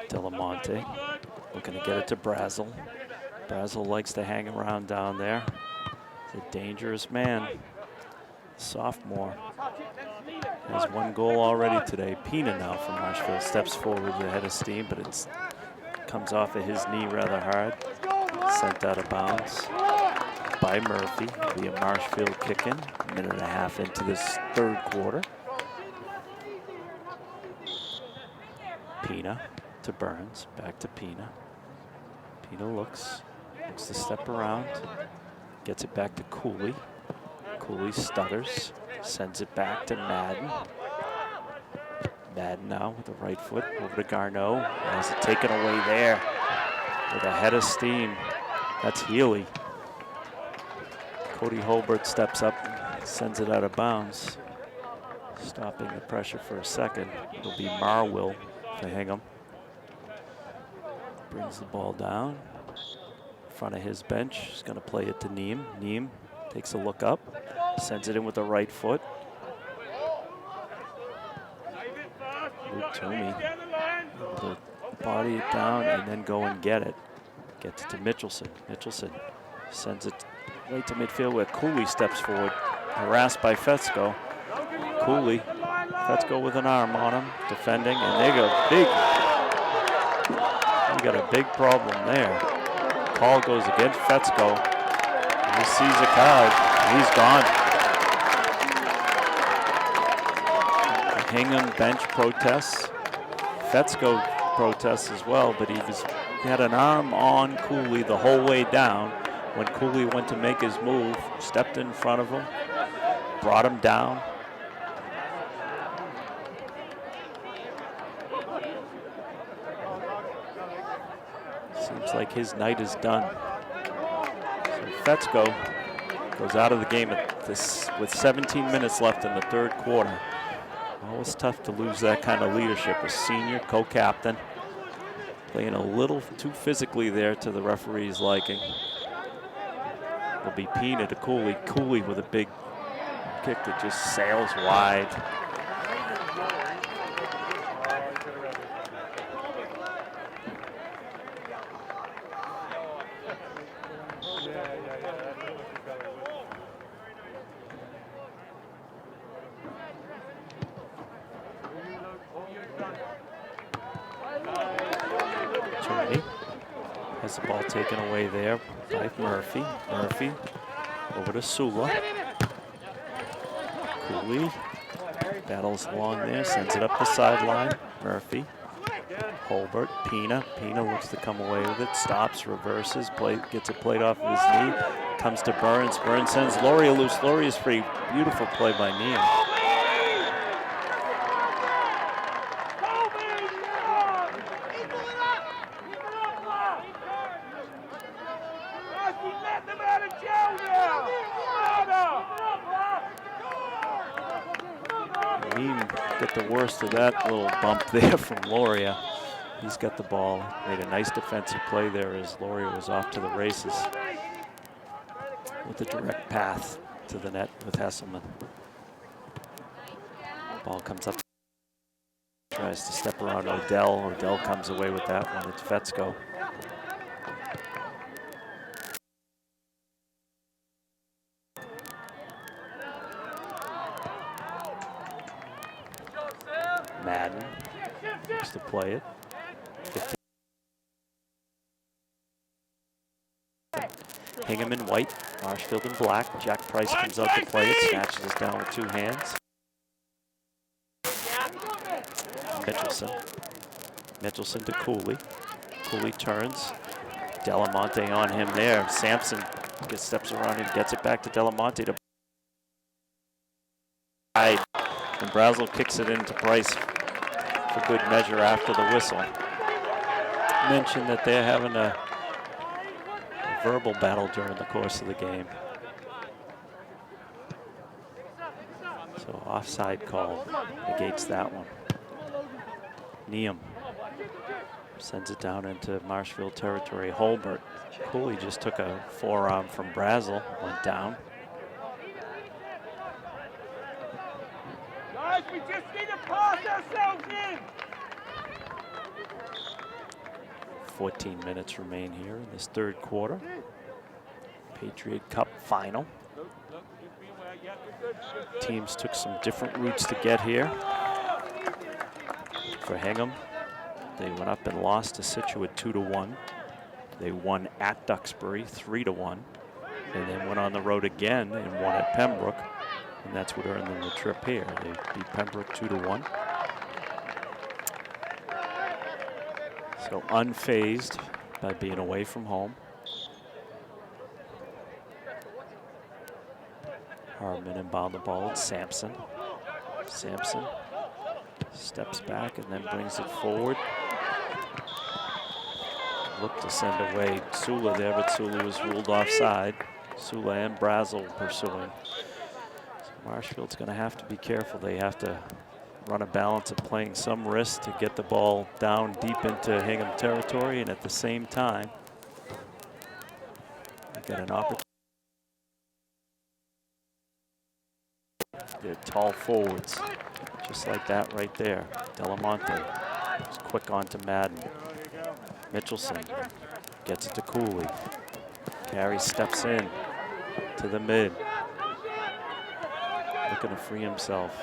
Delamonte looking to get it to Brazel. Brazel likes to hang around down there. He's a dangerous man. Sophomore. Has 1 goal already today. Pina now from Marshfield steps forward ahead of steam, but it comes off of his knee rather hard. Sent out of bounds by Murphy. It'll be a Marshfield kick in. 1.5 minutes into this third quarter. Pina to Burns, back to Pina. Pina looks to step around, gets it back to Cooley. Cooley stutters, sends it back to Madden. Madden now with the right foot over to Garneau. Has it taken away there with a head of steam. That's Healy. Cody Holbert steps up, sends it out of bounds. Stopping the pressure for a second. It'll be Marwill for Hingham. Brings the ball down in front of his bench. He's going to play it to Neem. Neem takes a look up, sends it in with the right foot. Luke Toomey able to body it down and then go and get it. Gets it to Mitchelson. Mitchelson sends it right to midfield where Cooley steps forward, harassed by Fetzko. Cooley, Fetzko with an arm on him, defending, and they got a big problem there. Call goes against Fetzko. He sees a card, and he's gone. The Hingham bench protests. Fetzko protests as well, but he had an arm on Cooley the whole way down. When Cooley went to make his move, stepped in front of him, brought him down. Seems like his night is done. So Fetzko goes out of the game with 17 minutes left in the third quarter. Always tough to lose that kind of leadership. A senior co-captain playing a little too physically there to the referee's liking. It'll be Pina to Cooley. Cooley with a big kick that just sails wide. Has the ball taken away there by Murphy. Murphy over to Sula. Cooley battles along there, sends it up the sideline. Murphy, Holbert, Pina. Pina looks to come away with it, stops, reverses, gets it played off of his knee, comes to Burns. Burns sends Loria loose. Loria's free. Beautiful play by Neal. Get the worst of that little bump there from Loria. He's got the ball. Made a nice defensive play there as Loria was off to the races with a direct path to the net with Hesselman. Ball comes up. Tries to step around Odell. Odell comes away with that one. It's Fetzko. Madden looks to play it. 15. Hingham in white, Marshfield in black. Jack Price comes out to play it, snatches it down with two hands. Mitchelson to Cooley. Cooley turns. Delamonte on him there. Sampson steps around and gets it back to Delamonte to and Brazel kicks it into Price for good measure after the whistle. Mentioned that they're having a verbal battle during the course of the game. So offside call negates that one. Neum sends it down into Marshfield territory. Holbert. Cooley just took a forearm from Brazel, went down. Guys, we just need to pass ourselves in. 14 minutes remain here in this third quarter. Patriot Cup final. Teams took some different routes to get here. For Hingham, they went up and lost to Situate 2-1. They won at Duxbury 3-1, and then went on the road again and won at Pembroke, and that's what earned them the trip here. They beat Pembroke 2-1. So unfazed by being away from home. Hardman inbound the ball. It's Sampson. Sampson steps back and then brings it forward. Looked to send away Sula there, but Sula was ruled offside. Sula and Brazel pursuing. So Marshfield's going to have to be careful. They have to run a balance of playing some risk to get the ball down deep into Hingham territory, and at the same time, get an opportunity. They're tall forwards, just like that right there. Delamonte is quick onto Madden. Mitchelson gets it to Cooley. Carey steps in to the mid. Looking to free himself.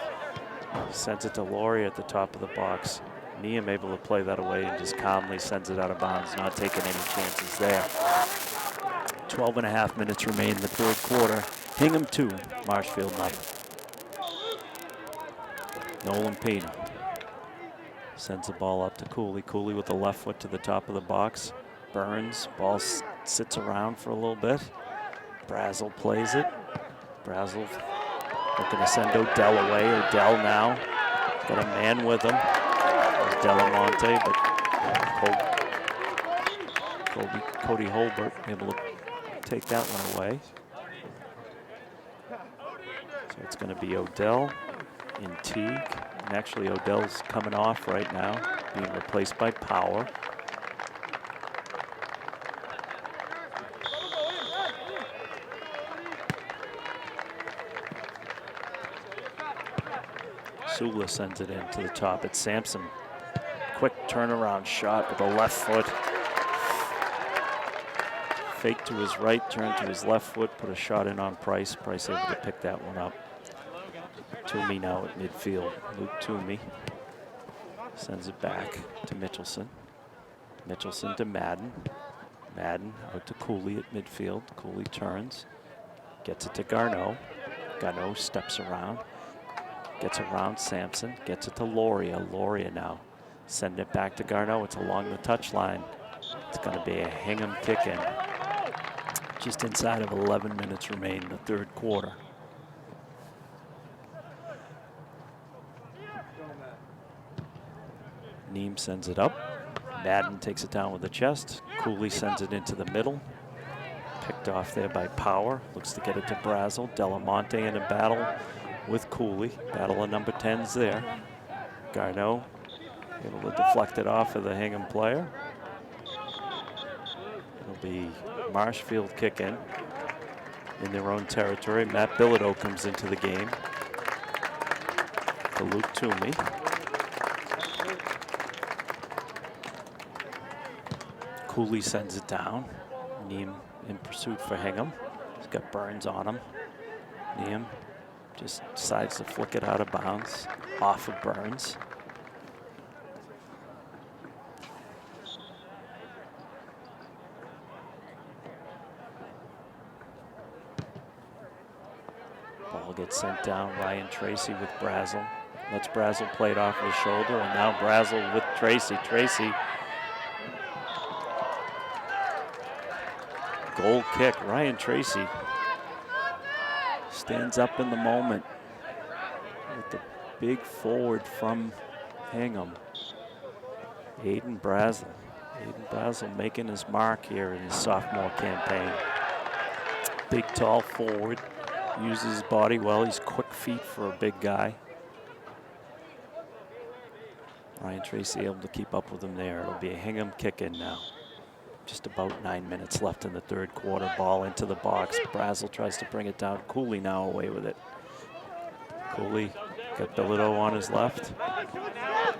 Sends it to Laurie at the top of the box. Neum able to play that away and just calmly sends it out of bounds, not taking any chances there. 12.5 minutes remain in the third quarter. Hingham 2, Marshfield 0. Nolan Pina sends the ball up to Cooley. Cooley with the left foot to the top of the box. Burns, ball sits around for a little bit. Brazel plays it. Brazel looking to send Odell away. Odell now got a man with him. There's Delamonte, but Cody Holbert able to take that one away. So it's going to be Odell in Teague, And actually Odell's coming off right now, being replaced by Power. Sula sends it in to the top. It's Sampson. Quick turnaround shot with the left foot. Fake to his right, turn to his left foot, put a shot in on Price. Price able to pick that one up. Toomey now at midfield. Luke Toomey sends it back to Mitchelson. Mitchelson to Madden. Madden out to Cooley at midfield. Cooley turns, gets it to Garneau. Garneau steps around, gets around Sampson, gets it to Loria. Loria now send it back to Garneau. It's along the touchline. It's going to be a Hingham kick-in. Just inside of 11 minutes remain in the third quarter. Neem sends it up. Madden takes it down with the chest. Cooley sends it into the middle. Picked off there by Power. Looks to get it to Brazel. Delamonte in a battle with Cooley. Battle of number 10s there. Garneau able to deflect it off of the Hingham player. It'll be Marshfield kick in their own territory. Matt Bilodeau comes into the game to Luke Toomey. Cooley sends it down. Neem in pursuit for Hingham. He's got Burns on him. Neem just decides to flick it out of bounds off of Burns. Ball gets sent down. Ryan Tracy with Brazel. Lets Brazel play it off his shoulder, and now Brazel with Tracy. Tracy. Goal kick. Ryan Tracy stands up in the moment with the big forward from Hingham. Aiden Brazel. Aiden Brazel making his mark here in his sophomore campaign. Big, tall forward. Uses his body well. He's quick feet for a big guy. Ryan Tracy able to keep up with him there. It'll be a Hingham kick-in now. Just about 9 minutes left in the third quarter. Ball into the box. Brazel tries to bring it down. Cooley now away with it. Cooley got Bilodeau on his left.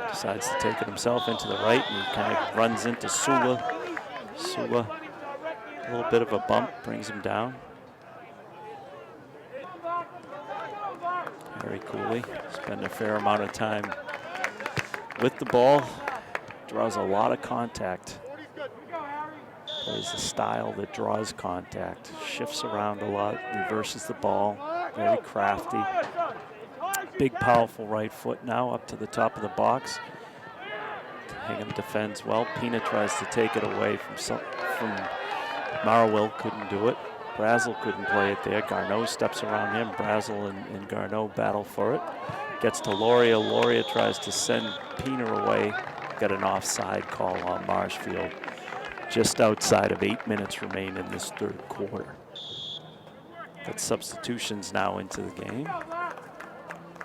Decides to take it himself into the right, and he kind of runs into Sula. Sula, a little bit of a bump, brings him down. Harry Cooley spent a fair amount of time with the ball. Draws a lot of contact. Plays a style that draws contact, shifts around a lot, reverses the ball, very crafty. Big, powerful right foot now up to the top of the box. Hingham defends well. Pina tries to take it away from Marwill, couldn't do it. Brazel couldn't play it there. Garneau steps around him. Brazel and Garneau battle for it. Gets to Loria. Loria tries to send Pina away. Got an offside call on Marshfield. Just outside of 8 minutes remain in this third quarter. Got substitutions now into the game.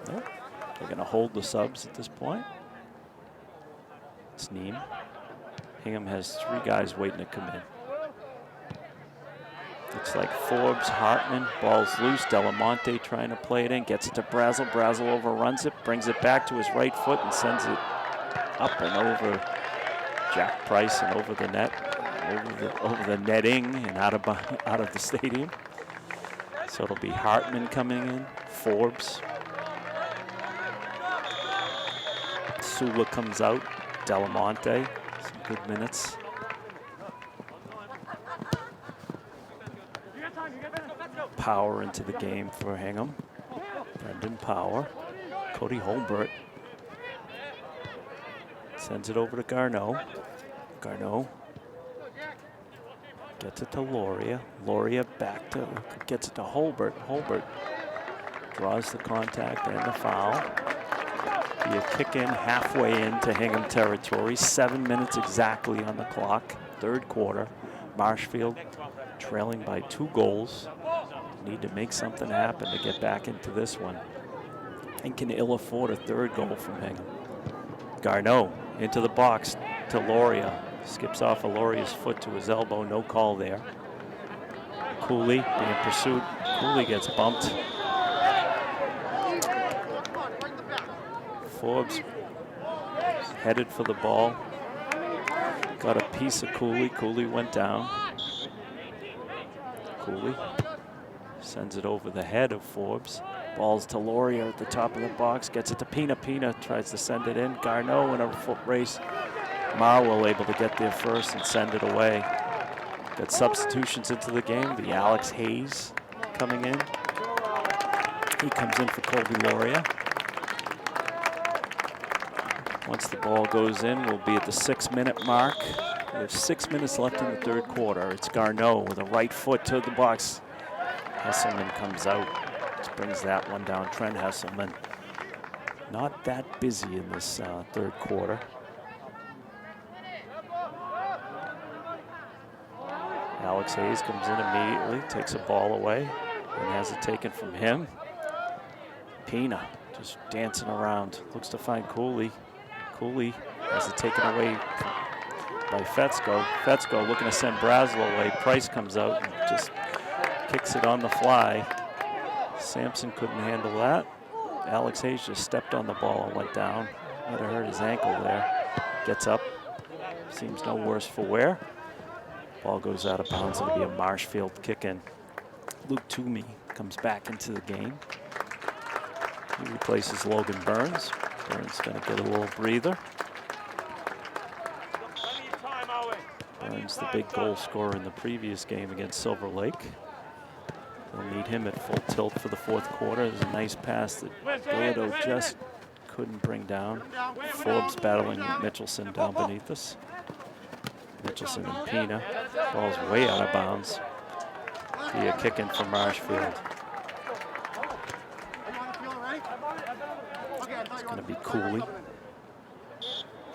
Nope. They're going to hold the subs at this point. It's Neem. Hingham has 3 guys waiting to come in. Looks like Forbes, Hartman, ball's loose. Delamonte trying to play it in, gets it to Brazel. Brazel overruns it, brings it back to his right foot and sends it up and over Jack Price and over the net. Over the netting and out of the stadium. So it'll be Hartman coming in, Forbes. Sula comes out, Delamonte, some good minutes. Power into the game for Hingham. Brendan Power. Cody Holbert sends it over to Garneau. Garneau gets it to Loria. Loria back to, gets it to Holbert. Holbert draws the contact and the foul. Be a kick in halfway into Hingham territory. 7 minutes exactly on the clock. Third quarter. Marshfield trailing by 2 goals. Need to make something happen to get back into this one. and can ill afford a third goal from Hingham. Garneau into the box to Loria. Skips off Loria's foot to his elbow, no call there. Cooley being pursued. Cooley gets bumped. Forbes headed for the ball. Got a piece of Cooley. Cooley went down. Cooley sends it over the head of Forbes. Balls to Loria at the top of the box. Gets it to Pina. Pina tries to send it in. Garneau in a foot race. Marwell able to get there first and send it away. Got substitutions into the game. The Alex Hayes coming in. He comes in for Colby Loria. Once the ball goes in, we'll be at the 6-minute mark. We have 6 minutes left in the third quarter. It's Garneau with a right foot to the box. Hesselman comes out, just brings that one down. Trent Hesselman. Not that busy in this third quarter. Alex Hayes comes in immediately, takes a ball away, and has it taken from him. Pina just dancing around, looks to find Cooley. Cooley has it taken away by Fetzko. Fetzko looking to send Brazel away. Price comes out and just kicks it on the fly. Sampson couldn't handle that. Alex Hayes just stepped on the ball and went down. Might have hurt his ankle there. Gets up. Seems no worse for wear. Ball goes out of bounds. It'll be a Marshfield kick in. Luke Toomey comes back into the game. He replaces Logan Burns. Burns going to get a little breather. Burns, the big goal scorer in the previous game against Silver Lake. They'll need him at full tilt for the fourth quarter. There's a nice pass that Gallardo just couldn't bring down. Forbes battling Mitchelson down beneath us. Mitchelson and Pina. Ball's way out of bounds. Be a kick in for Marshfield. It's going to be Cooley.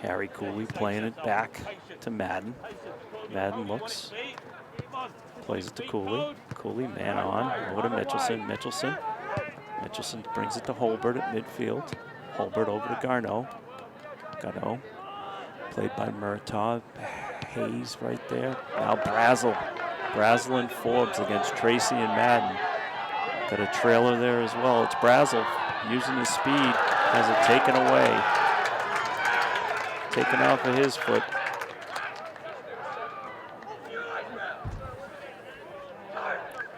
Harry Cooley playing it back to Madden. Madden looks, plays it to Cooley. Cooley man on, over to Mitchelson. Mitchelson brings it to Holbert at midfield. Holbert over to Garneau. Garneau played by Murtaugh. Hayes right there. Now Brazel. Brazel and Forbes against Tracy and Madden. Got a trailer there as well. It's Brazel using his speed. Has it taken away. Taken off of his foot.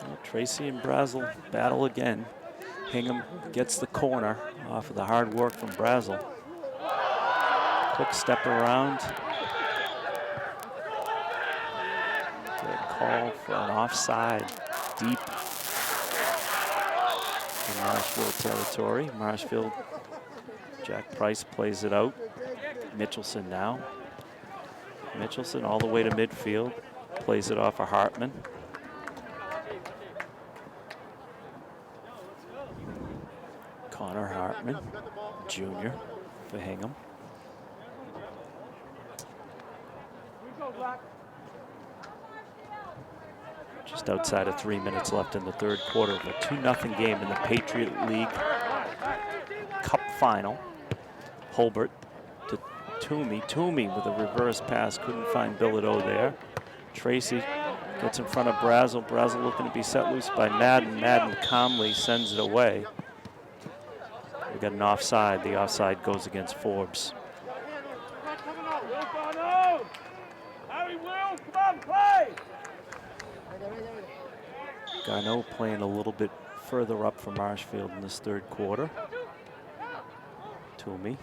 Well, Tracy and Brazel battle again. Hingham gets the corner off of the hard work from Brazel. Quick step around. Good call for an offside deep in Marshfield territory. Marshfield, Jack Price plays it out. Mitchelson now. Mitchelson all the way to midfield. Plays it off of Hartman. Connor Hartman, Jr. for Hingham. Just outside of 3 minutes left in the third quarter of a 2-0 game in the Patriot League Cup final. Holbert to Toomey. Toomey with a reverse pass. Couldn't find Bilodeau there. Tracy gets in front of Brazel. Brazel looking to be set loose by Madden. Madden calmly sends it away. We got an offside. The offside goes against Forbes. Garneau playing a little bit further up for Marshfield in this third quarter. Toomey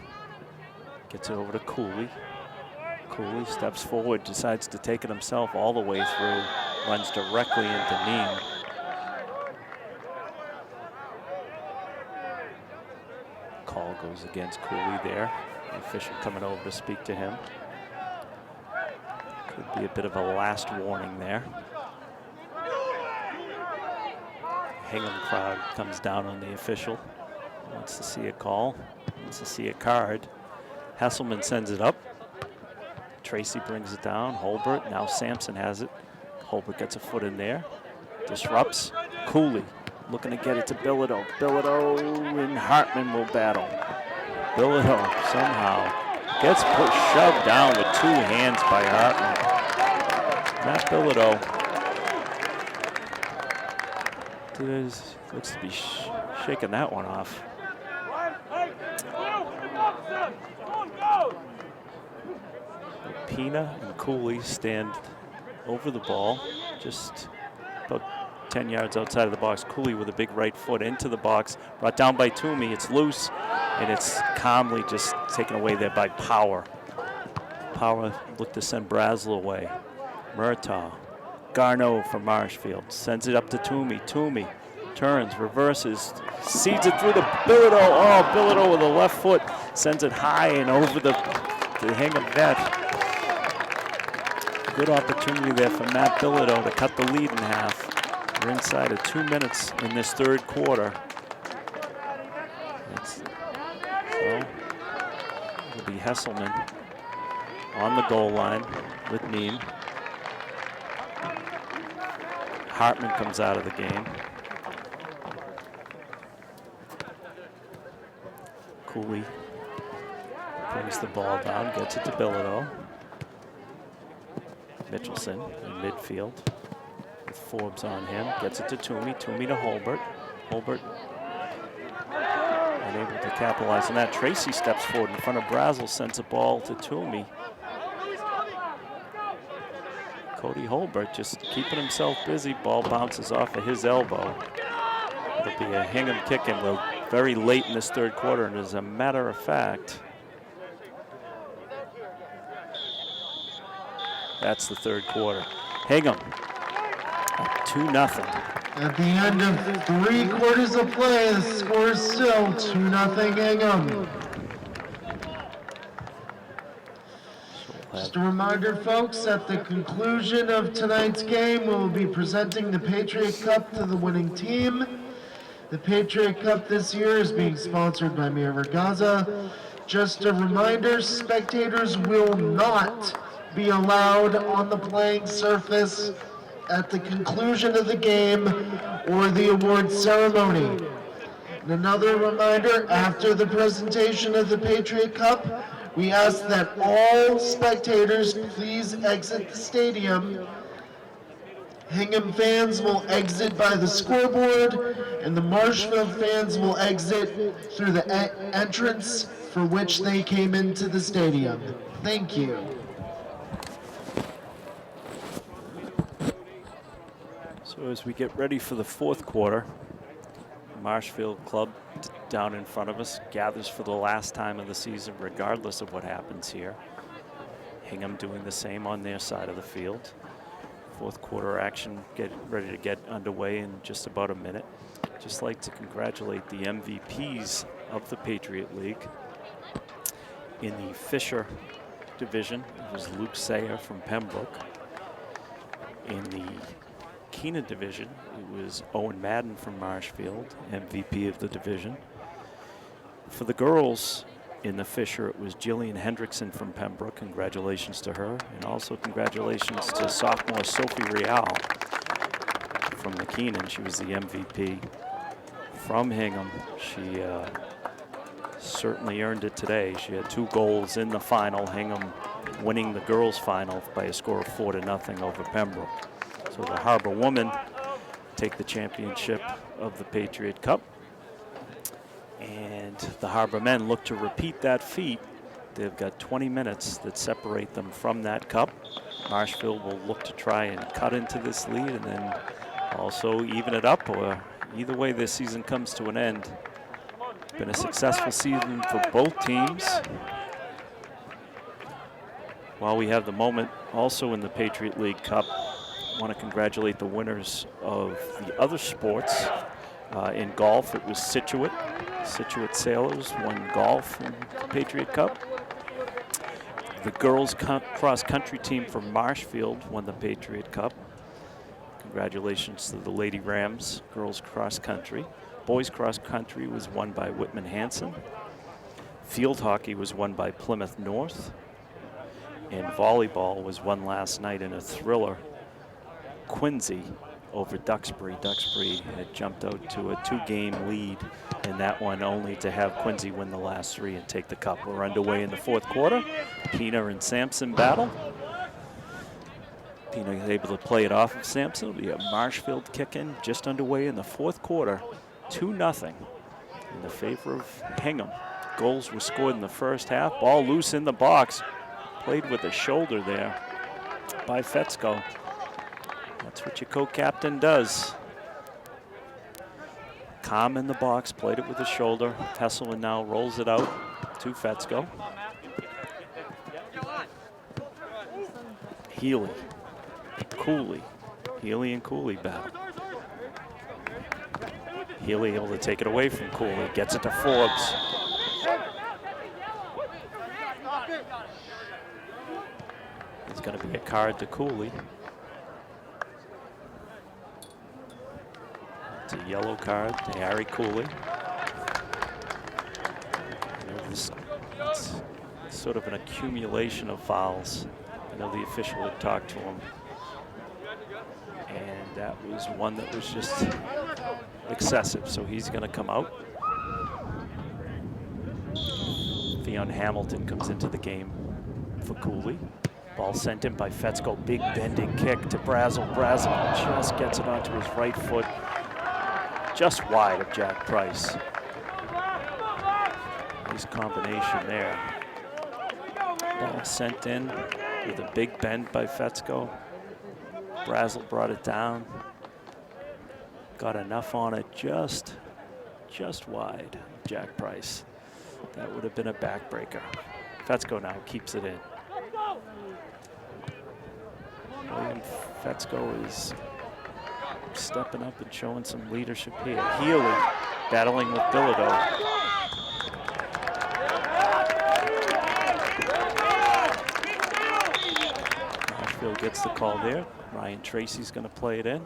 gets it over to Cooley. Cooley steps forward, decides to take it himself all the way through, runs directly into Neem. Call goes against Cooley there. The official coming over to speak to him. Could be a bit of a last warning there. Hingham crowd comes down on the official. Wants to see a call, wants to see a card. Hesselman sends it up. Tracy brings it down. Holbert, now Sampson has it. Holbert gets a foot in there. Disrupts. Cooley looking to get it to Bilodeau. Bilodeau and Hartman will battle. Bilodeau somehow gets shoved down with 2 hands by Hartman. Matt Bilodeau looks to be shaking that one off. Pina and Cooley stand over the ball, just about 10 yards outside of the box. Cooley with a big right foot into the box, brought down by Toomey. It's loose, and it's calmly just taken away there by Power. Power looked to send Brazel away. Murtaugh, Garneau from Marshfield, sends it up to Toomey. Toomey turns, reverses, seeds it through to Bilodeau. Oh, Bilodeau with a left foot sends it high and over the Hingham net. Good opportunity there for Matt Bilodeau to cut the lead in half. We're inside of 2 minutes in this third quarter. So it'll be Hesselman on the goal line with Neem. Hartman comes out of the game. Cooley brings the ball down, gets it to Bilodeau. Mitchelson in midfield with Forbes on him, gets it to Toomey. Toomey to Holbert. Holbert unable to capitalize on that. Tracy steps forward in front of Brazel, sends a ball to Toomey. Cody Holbert just keeping himself busy. Ball bounces off of his elbow. It'll be a Hingham kick, and we're very late in this third quarter. And as a matter of fact, that's the third quarter. Hingham, 2-0. At the end of 3 quarters of play, the score is still 2-0 Hingham. Just a reminder, folks, at the conclusion of tonight's game, we will be presenting the Patriot Cup to the winning team. The Patriot Cup this year is being sponsored by Mir Gaza. Just a reminder, spectators will not be allowed on the playing surface at the conclusion of the game or the award ceremony. And another reminder, after the presentation of the Patriot Cup, we ask that all spectators please exit the stadium. Hingham fans will exit by the scoreboard, and the Marshfield fans will exit through the entrance for which they came into the stadium. Thank you. So as we get ready for the fourth quarter, Marshfield Club down in front of us gathers for the last time of the season, regardless of what happens here. Hingham doing the same on their side of the field. Fourth quarter action ready to get underway in just about a minute. Just like to congratulate the MVPs of the Patriot League. In the Fisher division, it was Luke Sayer from Pembroke. In the Keena division, it was Owen Madden from Marshfield, MVP of the division. For the girls in the Fisher, it was Jillian Hendrickson from Pembroke. Congratulations to her. And also congratulations to sophomore Sophie Real from the Keenan. She was the MVP. From Hingham, she certainly earned it today. She had 2 goals in the final. Hingham winning the girls' final by a score of 4-0 over Pembroke. So the Harbor women take the championship of the Patriot Cup. And the Harbor men look to repeat that feat. They've got 20 minutes that separate them from that cup. Marshfield will look to try and cut into this lead and then also even it up, or either way this season comes to an end. Been a successful season for both teams. While we have the moment also in the Patriot League Cup, I want to congratulate the winners of the other sports. In golf, it was Situate. Situate Sailors won golf in the Patriot Cup. The girls cross-country team from Marshfield won the Patriot Cup. Congratulations to the Lady Rams girls cross-country. Boys cross-country was won by Whitman Hanson. Field hockey was won by Plymouth North. And volleyball was won last night in a thriller. Quincy over Duxbury. Duxbury had jumped out to a 2-game lead in that one, only to have Quincy win the last 3 and take the cup. We're underway in the 4th quarter. Pina and Sampson battle. Pina is able to play it off of Sampson. We have Marshfield kicking just underway in the 4th quarter. 2-0 in the favor of Hingham. Goals were scored in the first half. Ball loose in the box. Played with the shoulder there by Fetzko. That's what your co-captain does. Calm in the box, played it with the shoulder. Hesselman now rolls it out to Fetzko. Healy, Cooley. Healy and Cooley battle. Healy able to take it away from Cooley. Gets it to Forbes. It's going to be a card to Cooley. It's a yellow card to Harry Cooley. It's sort of an accumulation of fouls. I know the official had talked to him. And that was one that was just excessive, so he's going to come out. Theon Hamilton comes into the game for Cooley. Ball sent in by Fetzko. Big bending kick to Brazel. Brazel just gets it onto his right foot. Just wide of Jack Price. Nice combination there. Ball sent in with a big bend by Fetzko. Brazel brought it down. Got enough on it, just wide of Jack Price. That would have been a backbreaker. Fetzko now keeps it in. William Fetzko is stepping up and showing some leadership here. Healy battling with Bilodeau. Marshfield gets the call there. Ryan Tracy's going to play it in.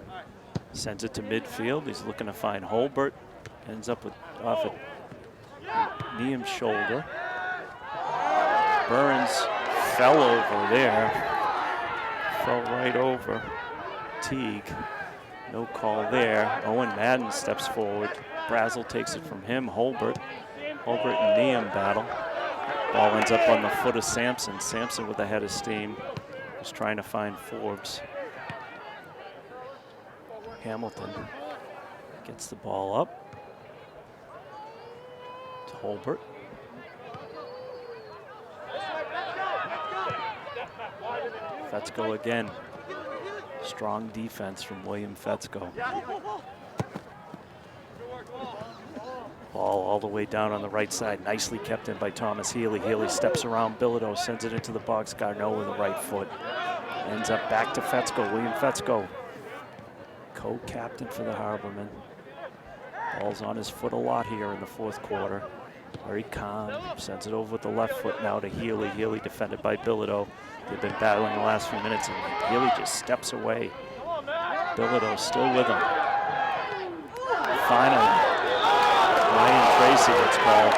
Sends it to midfield. He's looking to find Holbert. Ends up with off at Niam's shoulder. Burns fell over there. Fell right over Teague. No call there. Owen Madden steps forward. Brazel takes it from him. Holbert and Niam battle. Ball ends up on the foot of Sampson. Sampson with a head of steam. Just trying to find Forbes. Hamilton gets the ball up to Holbert. Fetzko again. Strong defense from William Fetzko. Ball all the way down on the right side. Nicely kept in by Thomas Healy. Healy steps around Bilodeau, sends it into the box. Garneau with the right foot. Ends up back to Fetzko. William Fetzko, co-captain for the Harbormen. Ball's on his foot a lot here in the 4th quarter. Very calm. Sends it over with the left foot now to Healy. Healy defended by Bilodeau. They've been battling the last few minutes, and Healy just steps away. Bilodeau still with him. Finally, Ryan Tracy gets called.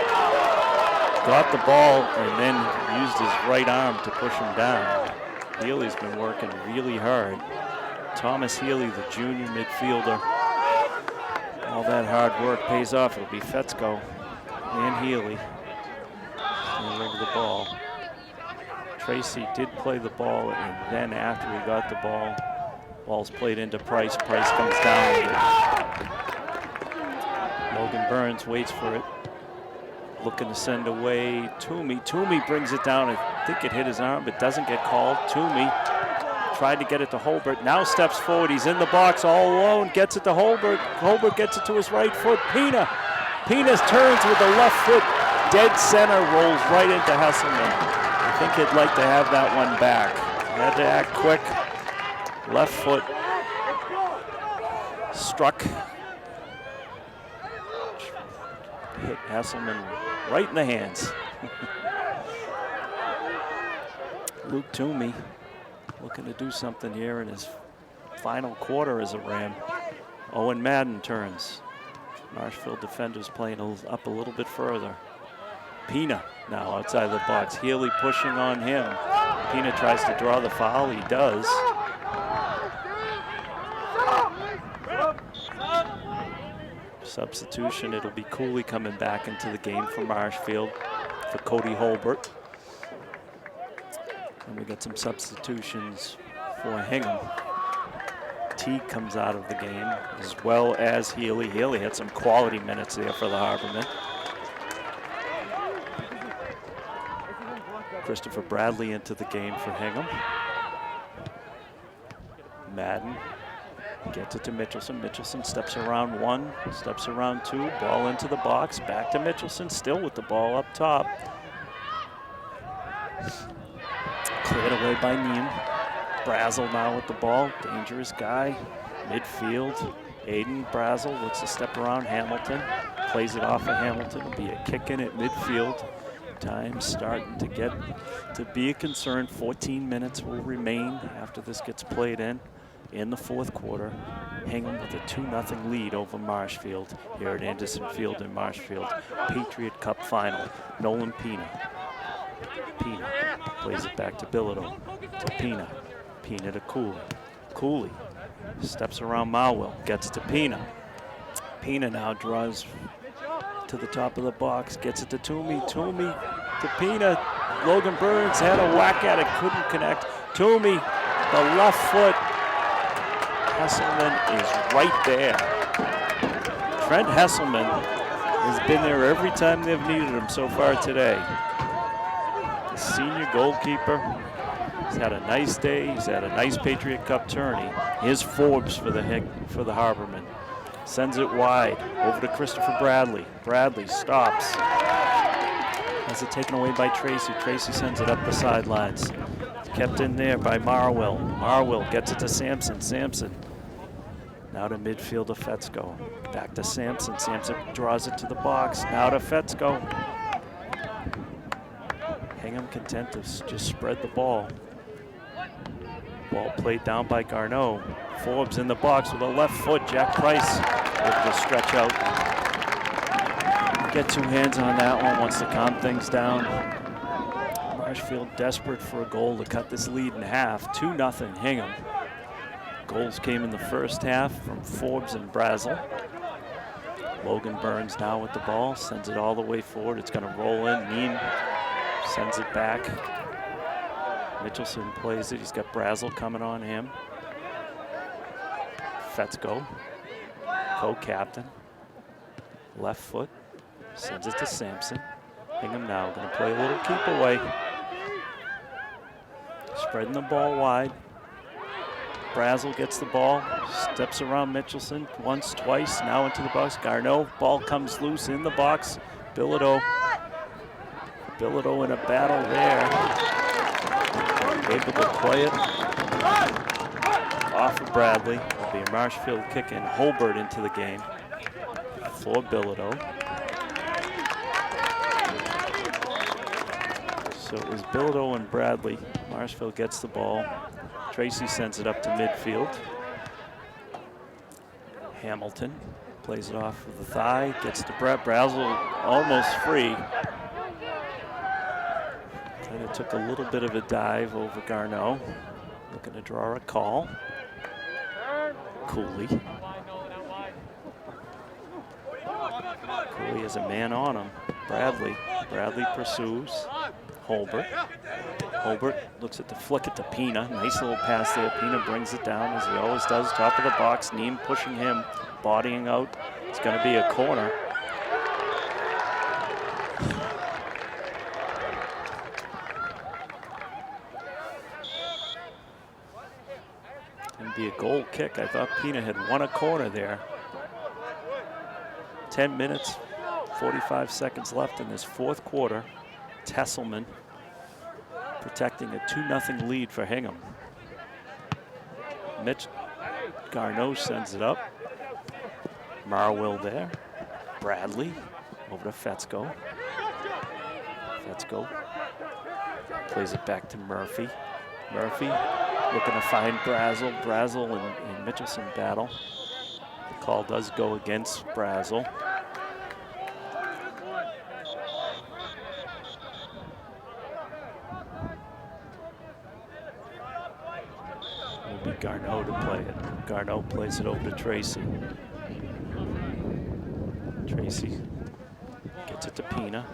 Got the ball and then used his right arm to push him down. Healy's been working really hard. Thomas Healy, the junior midfielder. All that hard work pays off. It'll be Fetzko and Healy standing over the ball. Tracy did play the ball, and then after he got the ball, ball's played into Price. Price comes down with it. Logan Burns waits for it. Looking to send away Toomey. Toomey brings it down. I think it hit his arm, but doesn't get called. Toomey tried to get it to Holbert. Now steps forward. He's in the box all alone. Gets it to Holbert. Holbert gets it to his right foot. Pina turns with the left foot. Dead center, rolls right into Hesselman. I think he'd like to have that one back. Had to act quick. Left foot struck. Hit Hesselman right in the hands. Luke Toomey looking to do something here in his final quarter as a Ram. Owen Madden turns. Marshfield defenders playing up a little bit further. Pina now outside the box. Healy pushing on him. Pina tries to draw the foul. He does. Substitution, it'll be Cooley coming back into the game for Marshfield for Cody Holbert. And we got some substitutions for Hingham. Teague comes out of the game, as well as Healy. Healy had some quality minutes there for the Harbormen. Christopher Bradley into the game for Hingham. Madden gets it to Mitchelson. Mitchelson steps around one, steps around two, ball into the box, back to Mitchelson, still with the ball up top. Cleared away by Neem. Brazel now with the ball, dangerous guy. Midfield, Aiden Brazel looks to step around Hamilton, plays it off of Hamilton. It'll be a kick in at midfield. Time starting to get to be a concern. 14 minutes will remain after this gets played in the fourth quarter. Hingham with a 2-0 lead over Marshfield here at Anderson Field in Marshfield. Patriot Cup final. Nolan Pina. Pina plays it back to Bilodeau. To Pina. Pina to Cooley. Cooley steps around Marwell. Gets to Pina. Pina now draws to the top of the box. Gets it to Toomey. Toomey to Pina. Logan Burns had a whack at it. Couldn't connect. Toomey, the left foot. Hesselman is right there. Trent Hesselman has been there every time they've needed him so far today. The senior goalkeeper. He's had a nice day. He's had a nice Patriot Cup tourney. Here's Forbes for the Harbormen. Sends it wide over to Christopher Bradley. Bradley stops. Has it taken away by Tracy. Tracy sends it up the sidelines. Kept in there by Marwell. Marwell gets it to Sampson. Sampson now to midfield to Fetzko. Back to Sampson. Sampson draws it to the box. Now to Fetzko. Hingham content to just spread the ball. Ball played down by Garneau. Forbes in the box with a left foot. Jack Price with the stretch out. Get two hands on that one, wants to calm things down. Marshfield desperate for a goal to cut this lead in half. 2-0 Hingham. Goals came in the first half from Forbes and Brazel. Logan Burns now with the ball, sends it all the way forward. It's going to roll in. Neem sends it back. Mitchelson plays it. He's got Brazel coming on him. Fetzko, co-captain. Left foot, sends it to Sampson. Hingham now going to play a little keep away. Spreading the ball wide. Brazel gets the ball, steps around Mitchelson once, twice, now into the box. Garneau, ball comes loose in the box. Bilodeau in a battle there. Able to play it off of Bradley. It'll be a Marshfield kick in. Holbert into the game for Bilodeau. So it was Bilodeau and Bradley. Marshfield gets the ball. Tracy sends it up to midfield. Hamilton plays it off with the thigh, gets to Brazel almost free. Kind of took a little bit of a dive over Garneau. Looking to draw a call. Cooley. Cooley has a man on him. Bradley pursues. Holbert looks at the flick it to Pina. Nice little pass there. Pina brings it down as he always does. Top of the box. Neem pushing him, bodying out. It's going to be a corner. Be a goal kick. I thought Pina had won a corner there. 10 minutes, 45 seconds left in this fourth quarter. Tesselman protecting a 2-0 lead for Hingham. Mitch Garneau sends it up. Marwell there. Bradley over to Fetzko. Fetzko plays it back to Murphy. Murphy looking to find Brazel. Brazel and Mitchelson battle. The call does go against Brazel. It'll be Garneau to play it. Garneau plays it over to Tracy. Tracy gets it to Pina.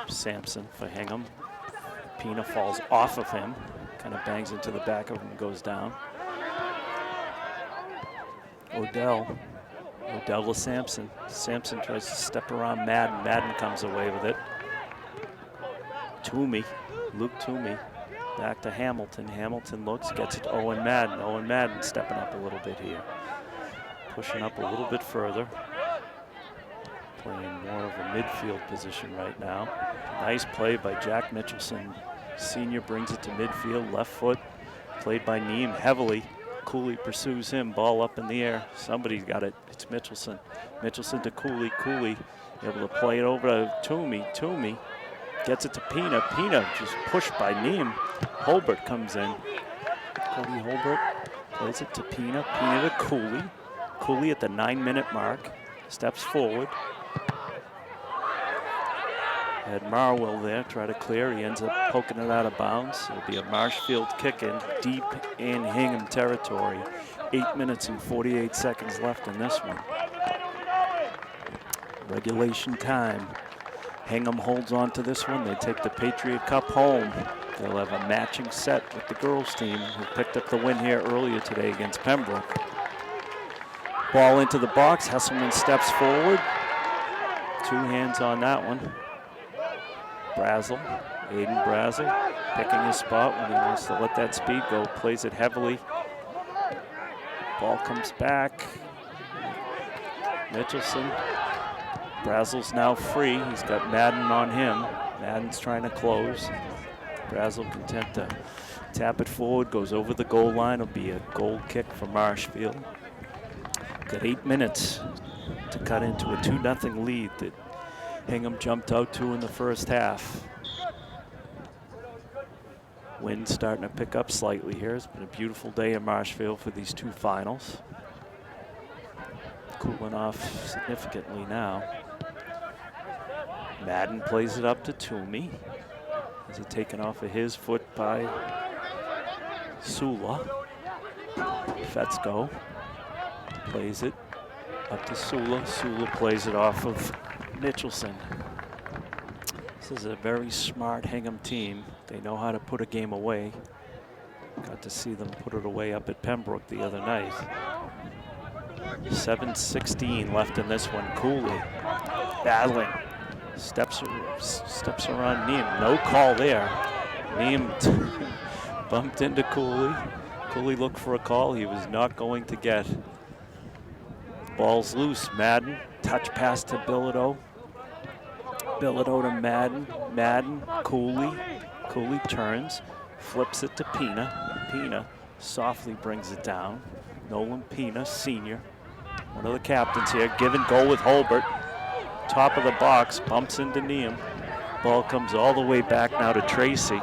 Sampson for Hingham. Pina falls off of him, kind of bangs into the back of him and goes down. Odell to Sampson. Sampson tries to step around Madden. Madden comes away with it. Toomey, Luke Toomey, back to Hamilton. Hamilton looks, gets it to Owen Madden. Owen Madden stepping up a little bit here. Pushing up a little bit further. Playing more of a midfield position right now. Nice play by Jack Mitchelson. Senior brings it to midfield, left foot. Played by Neem heavily. Cooley pursues him, ball up in the air. Somebody's got it, it's Mitchelson. Mitchelson to Cooley, Cooley able to play it over to Toomey. Toomey gets it to Pina. Pina just pushed by Neem. Holbert comes in. Cody Holbert plays it to Pina. Pina to Cooley. Cooley at the 9-minute mark, steps forward. Had Marwell there, try to clear. He ends up poking it out of bounds. It'll be a Marshfield kick in deep in Hingham territory. 8 minutes and 48 seconds left in this one. Regulation time. Hingham holds on to this one. They take the Patriot Cup home. They'll have a matching set with the girls team who picked up the win here earlier today against Pembroke. Ball into the box. Hesselman steps forward. 2 hands on that one. Brazel, Aiden Brazel, picking his spot when he wants to let that speed go, plays it heavily. Ball comes back. Mitchelson. Brazel's now free. He's got Madden on him. Madden's trying to close. Brazel content to tap it forward, goes over the goal line. It'll be a goal kick for Marshfield. Got 8 minutes to cut into a 2-0 lead that Hingham jumped out to in the first half. Wind starting to pick up slightly here. It's been a beautiful day in Marshfield for these 2 finals. Cooling off significantly now. Madden plays it up to Toomey. Is it taken off of his foot by Sula? Fetzko plays it up to Sula. Sula plays it off of Mitchelson. This is a very smart Hingham team. They know how to put a game away. Got to see them put it away up at Pembroke the other night. 7:16 left in this one. Cooley battling. Steps around Neem. No call there. Neem bumped into Cooley. Cooley looked for a call he was not going to get. Ball's loose. Madden. Touch pass to Bilodeau. Bilodeau to Madden. Madden. Cooley. Cooley turns. Flips it to Pina. Pina softly brings it down. Nolan Pina, senior. One of the captains here. Give and go with Holbert. Top of the box. Bumps into Neem. Ball comes all the way back now to Tracy.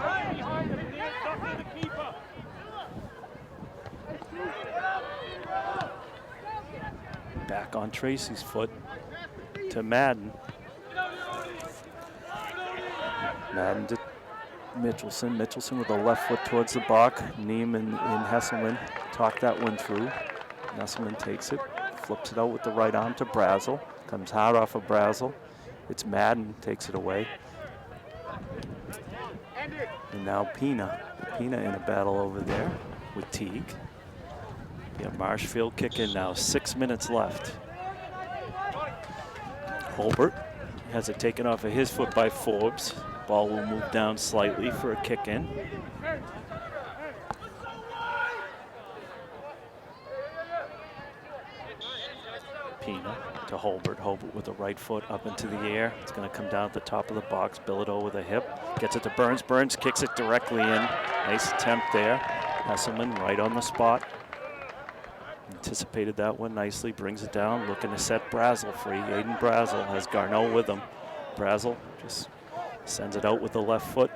Back on Tracy's foot to Madden. Madden to Mitchelson. Mitchelson with the left foot towards the box. Neem and Hesselman talk that one through. Hesselman takes it, flips it out with the right arm to Brazel. Comes hard off of Brazel. It's Madden, takes it away. And now Pina. Pina in a battle over there with Teague. Yeah, Marshfield kick in now, 6 minutes left. Holbert has it taken off of his foot by Forbes. Ball will move down slightly for a kick in. Pina to Holbert. Holbert with the right foot up into the air. It's going to come down at the top of the box. Bilodeau with a hip. Gets it to Burns. Burns kicks it directly in. Nice attempt there. Hesselman right on the spot. Anticipated that one nicely. Brings it down. Looking to set Brazel free. Aiden Brazel has Garneau with him. Brazel just sends it out with the left foot.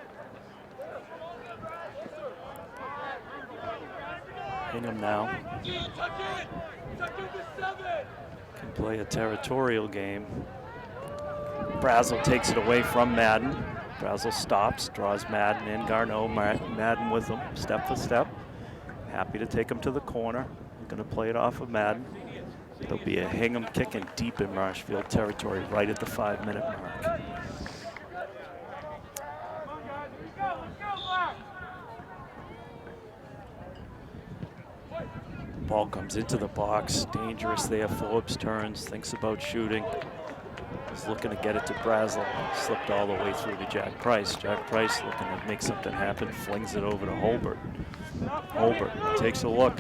Hingham now can play a territorial game. Brazel takes it away from Madden. Brazel stops, draws Madden in. Garneau, Madden with him, step for step. Happy to take him to the corner. Going to play it off of Madden. There'll be a Hingham kicking deep in Marshfield territory right at the 5-minute mark. Ball comes into the box, dangerous there. Forbes turns, thinks about shooting. He's looking to get it to Brazel. Slipped all the way through to Jack Price. Jack Price looking to make something happen, flings it over to Holbert. Holbert takes a look,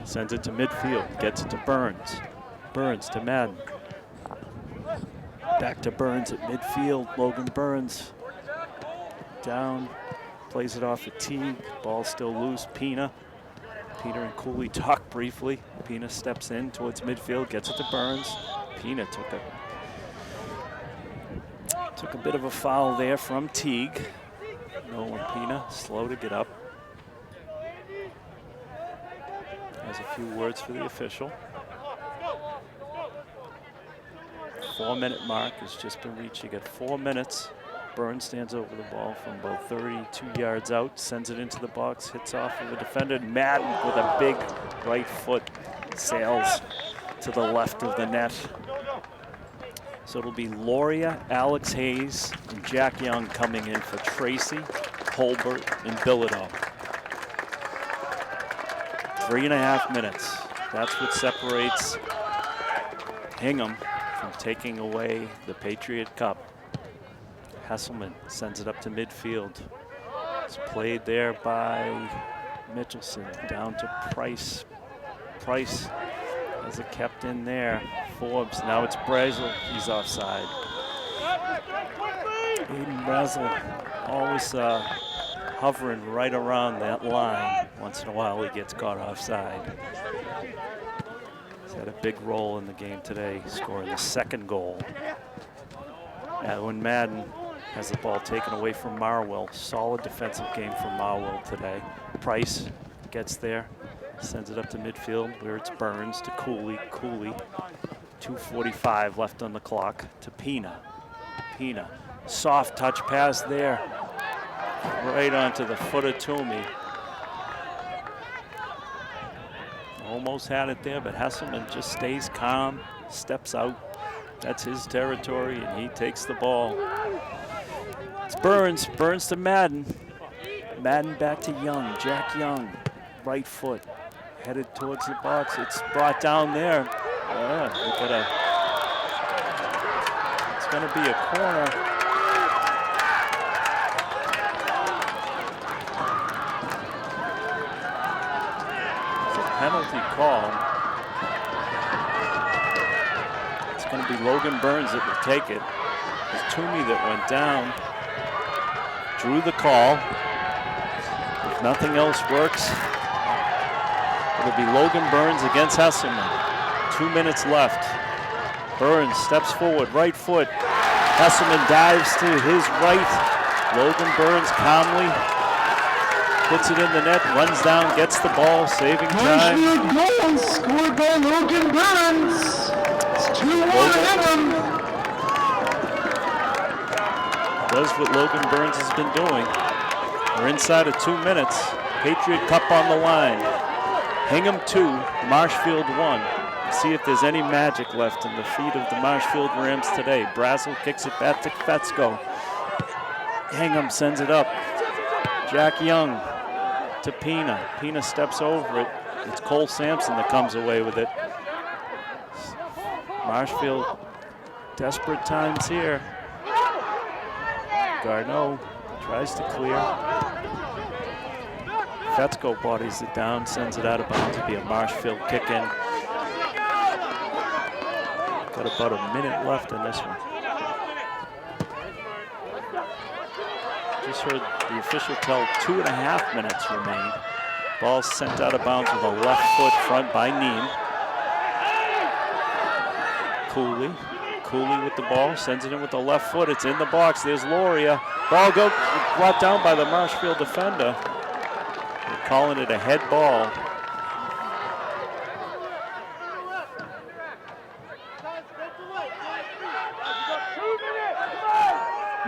sends it to midfield, gets it to Burns. Burns to Madden. Back to Burns at midfield. Logan Burns down, plays it off at Teague. Ball still loose. Pina and Cooley talk briefly. Pina steps in towards midfield, gets it to Burns. Pina took a bit of a foul there from Teague. Nolan Pina, slow to get up. Has a few words for the official. 4-minute mark has just been reached. You get 4 minutes. Burns stands over the ball from about 32 yards out, sends it into the box, hits off of the defender. Madden with a big right foot sails to the left of the net. So it'll be Loria, Alex Hayes, and Jack Young coming in for Tracy, Holbert, and Bilodeau. 3.5 minutes. That's what separates Hingham from taking away the Patriot Cup. Hesselman sends it up to midfield. It's played there by Mitchelson, down to Price. Price has it kept in there. Forbes, now it's Brazel, he's offside. Aiden Brazel always hovering right around that line. Once in a while he gets caught offside. He's had a big role in the game today, scoring the 2nd goal. When Madden has the ball taken away from Marwell. Solid defensive game from Marwell today. Price gets there, sends it up to midfield where it's Burns to Cooley. Cooley, 2:45 left on the clock to Pina. Pina, soft touch pass there, right onto the foot of Toomey. Almost had it there, but Hesselman just stays calm, steps out. That's his territory, and he takes the ball. It's Burns, Burns to Madden. Madden back to Young, Jack Young, right foot, headed towards the box. It's brought down there. It's gonna be a corner. It's a penalty call. It's gonna be Logan Burns that will take it. It's Toomey that went down. Drew the call. If nothing else works, it'll be Logan Burns against Hesselman. 2 minutes left. Burns steps forward, right foot. Hesselman dives to his right. Logan Burns calmly puts it in the net, runs down, gets the ball, saving time. Marshfield goal scored by Logan Burns. It's 2-1 Hingham. Does what Logan Burns has been doing. We're inside of 2 minutes. Patriot Cup on the line. Hingham 2, Marshfield 1. See if there's any magic left in the feet of the Marshfield Rams today. Brazel kicks it back to Fetzko. Hingham sends it up. Jack Young to Pina. Pina steps over it. It's Cole Sampson that comes away with it. Marshfield, desperate times here. Garneau tries to clear. Fetzko bodies it down, sends it out of bounds. It'll be a Marshfield kick in. Got about a minute left in this one. Just heard the official tell 2.5 minutes remain. Ball sent out of bounds with a left foot front by Neem. Cooley with the ball, sends it in with the left foot. It's in the box. There's Loria. Ball brought down by the Marshfield defender. They're calling it a head ball.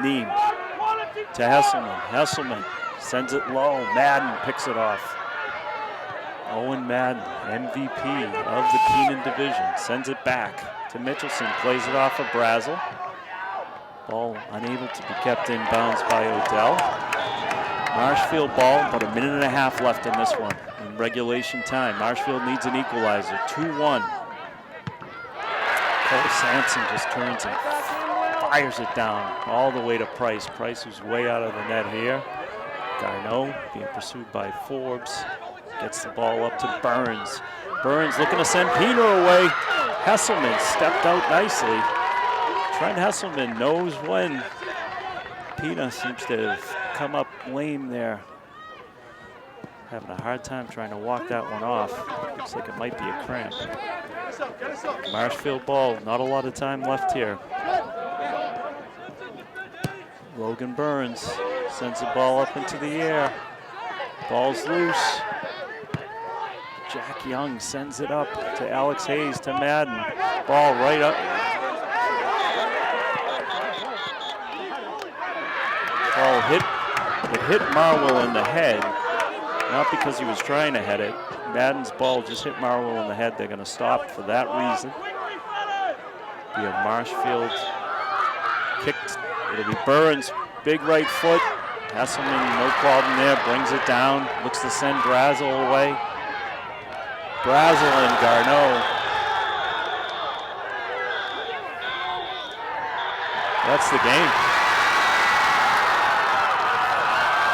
Neem to Hesselman. Hesselman sends it low. Madden picks it off. Owen Madden, MVP of the Keenan division, sends it back to Mitchelson, plays it off of Brazel. Ball unable to be kept in bounds by Odell. Marshfield ball, about a minute and a half left in this one in regulation time. Marshfield needs an equalizer, 2-1. Cole Sampson just turns and fires it down all the way to Price. Price was way out of the net here. Garneau being pursued by Forbes. Gets the ball up to Burns. Burns looking to send Pina away. Hesselman stepped out nicely. Trent Hesselman knows when. Pina seems to have come up lame there. Having a hard time trying to walk that one off. Looks like it might be a cramp. Marshfield ball, not a lot of time left here. Logan Burns sends the ball up into the air. Ball's loose. Jack Young sends it up to Alex Hayes to Madden. Ball right up. Ball hit Marwell in the head, not because he was trying to head it. Madden's ball just hit Marwell in the head. They're going to stop for that reason. Be a Marshfield kicked. It'll be Burns, big right foot. Hesselman, no problem there, brings it down. Looks to send Brazel away. Brazel and Garneau. That's the game.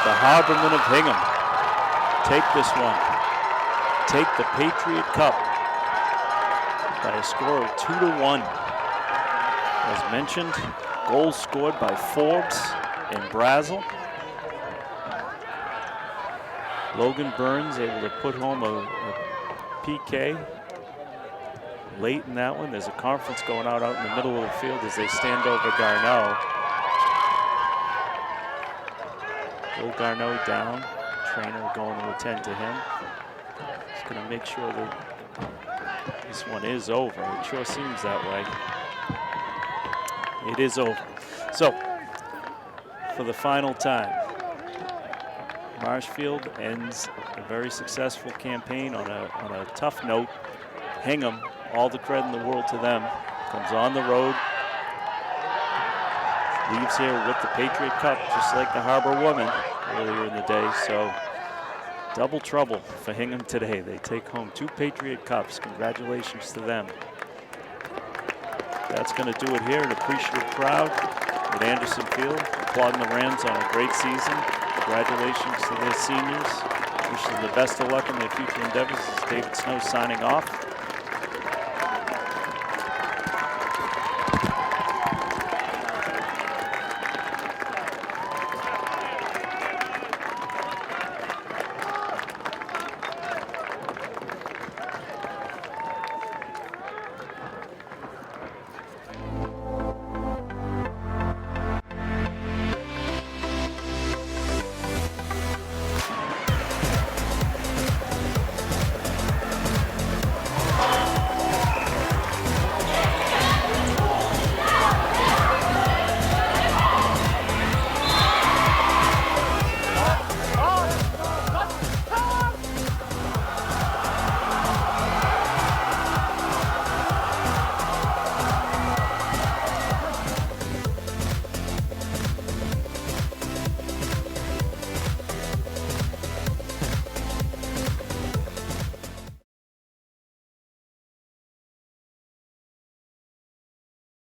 The Harbormen of Hingham take this one. Take the Patriot Cup by a score of 2-1. As mentioned, goals scored by Forbes and Brazel. Logan Burns able to put home a PK late in that one. There's a conference going out in the middle of the field as they stand over Garneau. Will Garneau down. Trainer going to attend to him. He's going to make sure that this one is over. It sure seems that way. It is over. So, for the final time, Marshfield ends a very successful campaign on a tough note. Hingham, all the credit in the world to them, comes on the road, leaves here with the Patriot Cup, just like the Harbor women earlier in the day. So double trouble for Hingham today. They take home 2 Patriot Cups. Congratulations to them. That's going to do it here. An appreciative crowd at Anderson Field, applauding the Rams on a great season. Congratulations to their seniors. Wish them the best of luck in their future endeavors. This is David Snow signing off.